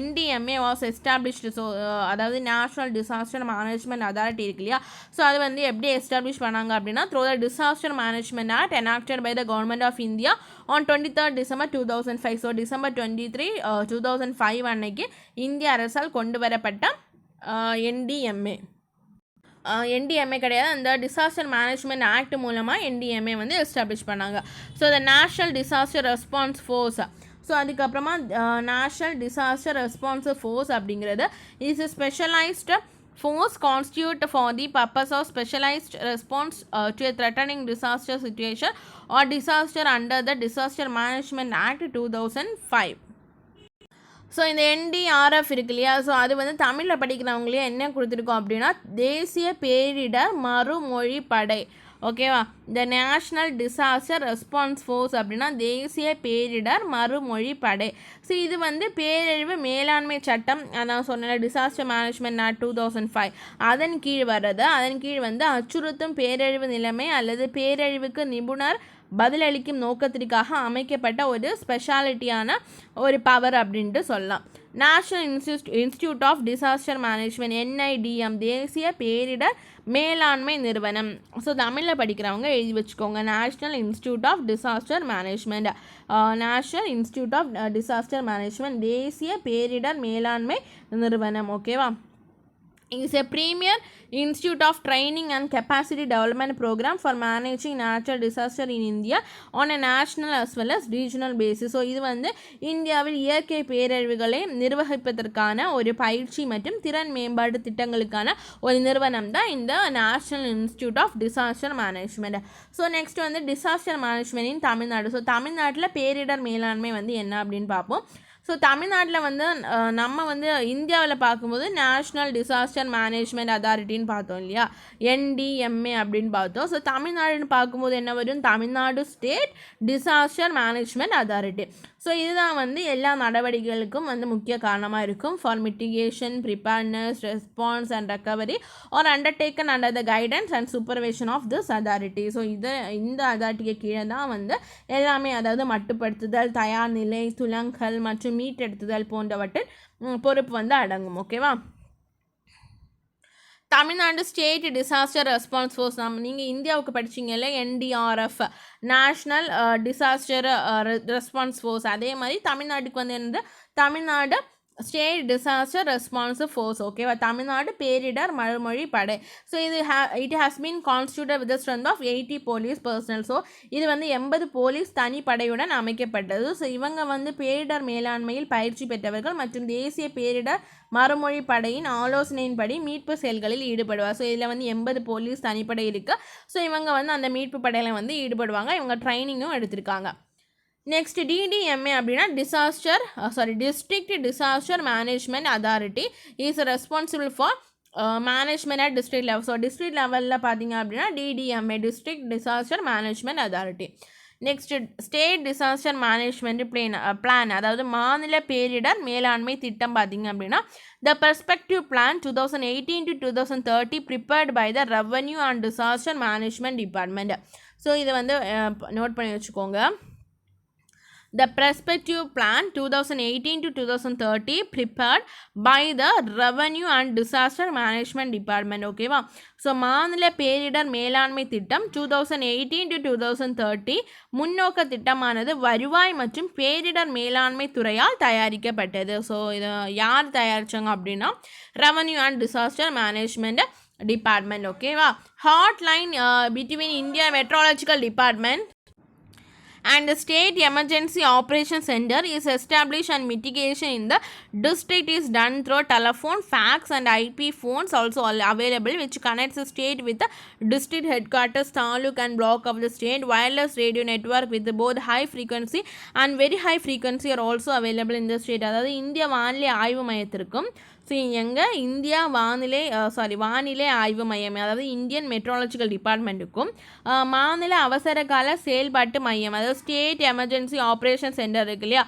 NDMA was established. So அதாவது நேஷ்னல் டிசாஸ்டர் மேனேஜ்மெண்ட் அத்தாரிட்டி இருக்கு இல்லையா, ஸோ அது வந்து எப்படி எஸ்டாப்ளிஷ் பண்ணாங்க அப்படின்னா through the Disaster Management Act enacted by the Government of India on 23rd December 2005. So December 23, 2005 அன்னைக்கு இந்திய அரசால் கொண்டு வரப்பட்ட NDMA கிடையாது, அந்த டிசாஸ்டர் மேனேஜ்மெண்ட் ஆக்ட் மூலமாக NDMA வந்து எஸ்டாப்ளிஷ் பண்ணாங்க. So the national disaster response force. So அதுக்கப்புறமா நேஷ்னல் டிசாஸ்டர் ரெஸ்பான்ஸ் ஃபோர்ஸ் அப்படிங்கிறது is specialised force constitute for the purpose of specialized response to a threatening disaster situation or disaster under the Disaster Management Act 2005. So இந்த NDRF இருக்கு இல்லையா, so அது வந்து தமிழில் படிக்கிறவங்களே என்ன கொடுத்துருக்கோம் அப்படின்னா தேசிய பேரிடர் மறுமொழி படை. ஓகேவா. இந்த நேஷ்னல் டிசாஸ்டர் ரெஸ்பான்ஸ் ஃபோர்ஸ் அப்படின்னா தேசிய பேரிடர் மறுமொழி படை. ஸோ இது வந்து பேரழிவு மேலாண்மை சட்டம், நான் சொன்ன டிசாஸ்டர் மேனேஜ்மெண்ட் ஆக்ட் 2005 அதன் கீழ் வர்றது. அதன் கீழ் வந்து அச்சுறுத்தும் பேரழிவு நிலைமை அல்லது பேரழிவுக்கு நிபுணர் பதிலளிக்கும் நோக்கத்திற்காக அமைக்கப்பட்ட ஒரு ஸ்பெஷாலிட்டியான ஒரு பவர் அப்படின்ட்டு சொல்லலாம். National institute of disaster management NIDM தேசிய பேரிடர் மேலாண்மை நிறுவனம். ஸோ தமிழில் படிக்கிறவங்க எழுதி வச்சுக்கோங்க national institute of disaster management. National institute of disaster management தேசிய பேரிடர் மேலாண்மை நிறுவனம். ஓகேவா. is a premier institute of training and capacity development program for managing natural disaster in India on a national as well as regional basis. So இது வந்து இந்தியாவில் இயற்கை பேரழிவுகளை நிர்வகிப்பதற்கான ஒரு பயிற்சி மற்றும் திறன் மேம்பாடு திட்டங்களுக்கான ஒரு நிறுவனம் தான் இந்த national institute of disaster management. So next வந்து disaster management in Tamil Nadu. So தமிழ்நாட்டில் பேரிடர் மேலாண்மை வந்து என்ன அப்படின்னு பார்ப்போம். ஸோ தமிழ்நாட்டில் வந்து நம்ம வந்து இந்தியாவில் பார்க்கும்போது நேஷ்னல் டிசாஸ்டர் மேனேஜ்மெண்ட் அத்தாரிட்டின்னு பார்த்தோம் இல்லையா, NDMA அப்படின்னு பார்த்தோம். ஸோ தமிழ்நாடுன்னு பார்க்கும்போது என்ன வரும், Tamil Nadu state disaster management authority. So இதுதான் வந்து எல்லா நடவடிக்கைகளுக்கும் வந்து முக்கிய காரணமாக இருக்கும். For mitigation, preparedness, response and recovery are undertaken under the guidance and supervision of this authority. So இந்த அத்தாரிட்டிக்கு கீழே தான் வந்து எல்லாமே, அதாவது மட்டுப்படுத்துதல், தயார் நிலை, துலங்கல் மற்றும் மீட்டெடுத்துதல் போன்றவற்றின் பொறுப்பு வந்து அடங்கும். ஓகேவா. Tamil Nadu state disaster response force, நீங்கள் இந்தியாவுக்கு படிச்சிங்கல்ல NDRF national disaster response force, அதே மாதிரி தமிழ்நாட்டுக்கு வந்து என்னது Tamil Nadu state disaster response force. ஓகேவா. தமிழ்நாடு பேரிடர் மறுமொழி படை. So it has been constituted with strength of 80 police personnel. So இது வந்து 80 போலீஸ் தனிப்படையுடன் அமைக்கப்பட்டது. ஸோ இவங்க வந்து பேரிடர் மேலாண்மையில் பயிற்சி பெற்றவர்கள் மற்றும் தேசிய பேரிடர் மறுமொழி படையின் ஆலோசனையின்படி மீட்பு செயல்களில் ஈடுபடுவார். ஸோ இதில் வந்து 80 போலீஸ் தனிப்படை இருக்குது. ஸோ இவங்க வந்து அந்த மீட்பு படையில் வந்து ஈடுபடுவாங்க. இவங்க ட்ரைனிங்கும் எடுத்திருக்காங்க. நெக்ஸ்ட் டிடிஎம்ஏ அப்படின்னா district disaster management authority is responsible for management at district level. So district லெவலில் பார்த்தீங்க அப்படின்னா DDMA district disaster management authority. Next state disaster management plan அதாவது மாநில பேரிடர் மேலாண்மை திட்டம் பார்த்தீங்க அப்படின்னா the perspective plan 2018 to 2030 prepared by the revenue and disaster management department. So இதை வந்து நோட் பண்ணி வச்சுக்கோங்க. The Perspective Plan 2018 to 2030 prepared by the Revenue and Disaster Management Department. ஓகேவா? ஸோ மாநில பேரிடர் மேலாண்மை திட்டம் 2018 to 2030 முன்னோக்க திட்டமானது வருவாய் மற்றும் பேரிடர் மேலாண்மை துறையால் தயாரிக்கப்பட்டது. ஸோ இதை யார் தயாரித்தாங்க அப்படின்னா revenue and disaster management department. ஓகேவா? Hotline between India meteorological department and the State Emergency Operations Center is established and mitigation in the district is done through telephone, fax and IP phones also available which connects the state with the district headquarters, taluk and block of the state. Wireless radio network with both high frequency and very high frequency are also available in the state. அதாவது இந்திய வானிலை ஆய்வு மையத்திற்கும் so எங்கே India வானிலை ஆய்வு மையம் அதாவது இந்தியன் மெட்ரோலாஜிக்கல் டிபார்ட்மெண்ட்டுக்கும் மாநில அவசர கால செயல்பாட்டு மையம் அதாவது ஸ்டேட் எமர்ஜென்சி ஆப்ரேஷன் சென்டர் இருக்கு இல்லையா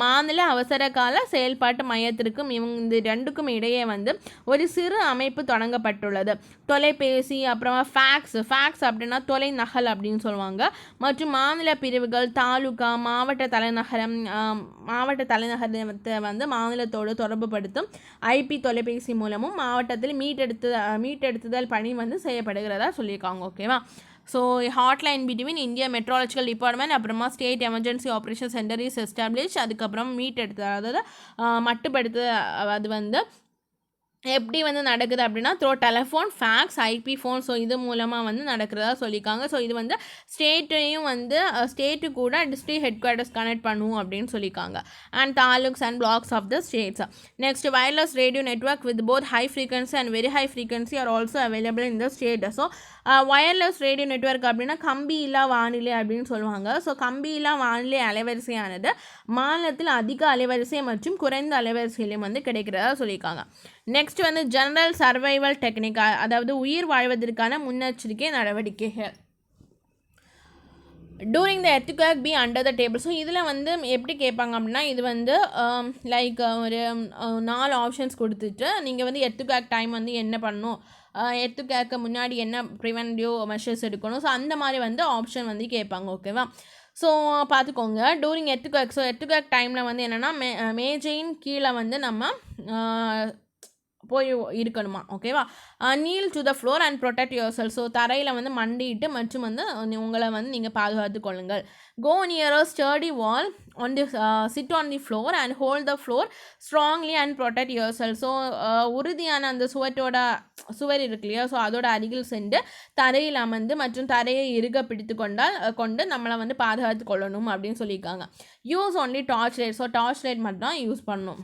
மாநில அவசர கால செயல்பாட்டு மையத்திற்கும் இந்த ரெண்டுக்கும் இடையே வந்து ஒரு சிறு அமைப்பு தொடங்கப்பட்டுள்ளது. தொலைபேசி அப்புறமா ஃபேக்ஸ் அப்படின்னா தொலை நகல் அப்படின்னு சொல்லுவாங்க மற்றும் மாநில பிரிவுகள் தாலுகா மாவட்ட தலைநகரத்தை வந்து மாநிலத்தோடு தொடர்பு படுத்தும் ஐபி தொலைபேசி மூலமும் மாவட்டத்தில் மீட்டெடுத்துதல் பணி வந்து செய்யப்படுகிறதா சொல்லியிருக்காங்க. ஓகேவா? So hotline between India meteorological department அப்புறமா state emergency operation centre is establish. அதுக்கப்புறம் அதாவது மட்டுப்படுத்து அது வந்து எப்படி வந்து நடக்குது அப்படின்னா through telephone fax IP phone so இது மூலமாக வந்து நடக்கிறதா சொல்லியிருக்காங்க. ஸோ இது வந்து ஸ்டேட்டு கூட டிஸ்ட்ரிக்ட் ஹெட் குவார்ட்டர்ஸ் கனெக்ட் பண்ணுவோம் அப்படின்னு சொல்லியிருக்காங்க. And taluks and blocks of the states. Next wireless radio network with both high frequency and very high frequency are also available in the state. So wireless radio network அப்படின்னா கம்பி இல்லா வானிலை அப்படின்னு சொல்லுவாங்க. So கம்பி இல்லா வானிலை அலைவரிசையானது மாநிலத்தில் அதிக அலைவரிசை மற்றும் குறைந்த அலைவரிசையிலும் வந்து கிடைக்கிறதா சொல்லியிருக்காங்க. நெக்ஸ்ட் வந்து ஜெனரல் சர்வைவல் டெக்னிக் அதாவது உயிர் வாழ்வதற்கான முன்னெச்சரிக்கை நடவடிக்கைகள். During the earthquake be under the table. So இதில் வந்து எப்படி கேட்பாங்க அப்படின்னா இது வந்து லைக் ஒரு 4 ஆப்ஷன்ஸ் கொடுத்துட்டு நீங்கள் வந்து எர்த்குவேக் டைம் வந்து என்ன பண்ணணும் எர்த்குவேக்கு முன்னாடி என்ன ப்ரிவென்டிவ் மெஷர்ஸ் எடுக்கணும் ஸோ அந்த மாதிரி வந்து ஆப்ஷன் வந்து கேட்பாங்க. ஓகேவா? ஸோ பார்த்துக்கோங்க டூரிங் எர்த்குவேக். ஸோ எர்த்குவேக் டைமில் வந்து என்னென்னா மேஜையின் கீழே வந்து நம்ம போய் இருக்கணுமா. ஓகேவா? Kneel to the floor and protect your self. So தரையில் வந்து மண்டிட்டு மற்றும் வந்து உங்களை வந்து நீங்கள் பாதுகாத்து கொள்ளுங்கள். Go near a sturdy wall sit on the floor and hold the floor strongly and protect your self. So உறுதியான அந்த சுவர் இருக்கு இல்லையா ஸோ அதோட அருகில் சென்று தரையில் அமர்ந்து மற்றும் தரையை இறுக பிடித்து கொண்டு நம்மளை வந்து பாதுகாத்து கொள்ளணும் அப்படின்னு சொல்லியிருக்காங்க. Use only torch light. So torch light மட்டும் தான் யூஸ் பண்ணணும்.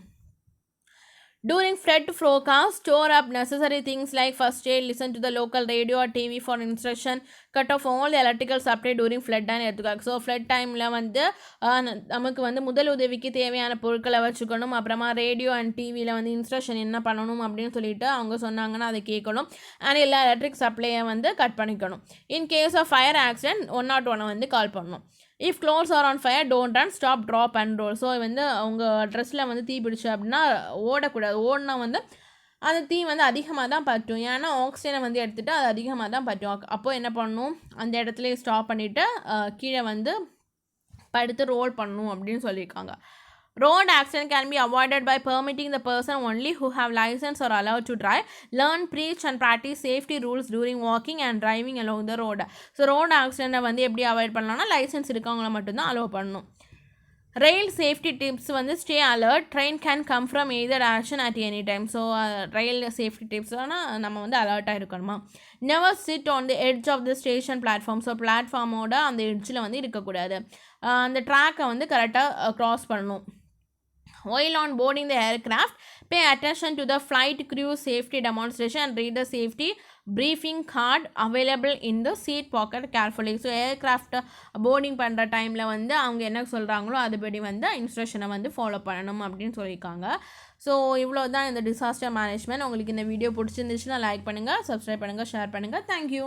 During flood forecast, store up necessary things like first aid, listen to the local radio or TV for instruction, cut off all the electrical supply during flood and earthquake. So flood டைமில் வந்து நமக்கு வந்து முதல் உதவிக்கு தேவையான பொருட்களை வச்சுக்கணும். அப்புறமா ரேடியோ அண்ட் டிவியில் வந்து இன்ஸ்ட்ரக்ஷன் என்ன பண்ணணும் அப்படின்னு சொல்லிட்டு அவங்க சொன்னாங்கன்னா அதை கேட்கணும். அண்ட் எல்லா எலக்ட்ரிக் சப்ளையை வந்து கட் பண்ணிக்கணும். In case of fire accident 101 வந்து கால் பண்ணணும். If clothes are on fire don't run stop drop and roll. So வந்து அவங்க ட்ரெஸ்ஸில் வந்து தீ பிடிச்சு அப்படின்னா ஓடக்கூடாது. ஓடினா வந்து அந்த தீ வந்து அதிகமாக தான் பற்றும். ஏன்னா ஆக்சிஜனை வந்து எடுத்துகிட்டு அது அதிகமாக தான் பற்றும். அப்போது என்ன பண்ணணும் அந்த இடத்துல ஸ்டாப் பண்ணிவிட்டு கீழே வந்து படுத்து ரோல் பண்ணணும் அப்படின்னு சொல்லியிருக்காங்க. Road accident can be avoided by permitting the person only who have license or allowed to drive, learn, preach and practice safety rules during walking and driving along the road. So road ஆக்சிடெண்ட்டை வந்து எப்படி avoid பண்ணலாம்னா licence இருக்கவங்கள மட்டும்தான் allow பண்ணணும். Rail safety tips வந்து stay alert, train can come from either direction at any time. So rail safety டிப்ஸ்னால் நம்ம வந்து அலர்ட்டாக இருக்கணுமா. Never sit on the edge of the station platform. So பிளாட்ஃபார்மோட அந்த எட்ஜில் வந்து இருக்கக்கூடாது. அந்த ட்ராக்கை வந்து கரெக்டாக க்ராஸ் பண்ணணும். While on boarding the aircraft, Pay attention to the flight crew safety demonstration and read the safety briefing card available in the seat pocket carefully. So aircraft boarding பண்ணுற டைமில் வந்து அவங்க என்ன சொல்கிறாங்களோ அதுபடி வந்து இன்ஸ்ட்ரக்ஷனை வந்து ஃபாலோ பண்ணணும் அப்படின்னு சொல்லியிருக்காங்க. ஸோ இவ்வளோ தான் இந்த டிசாஸ்டர் மேனேஜ்மெண்ட். உங்களுக்கு இந்த வீடியோ பிடிச்சிருந்துச்சுன்னா லைக் பண்ணுங்கள், சப்ஸ்கிரைப் பண்ணுங்கள், ஷேர் பண்ணுங்கள். தேங்க்யூ.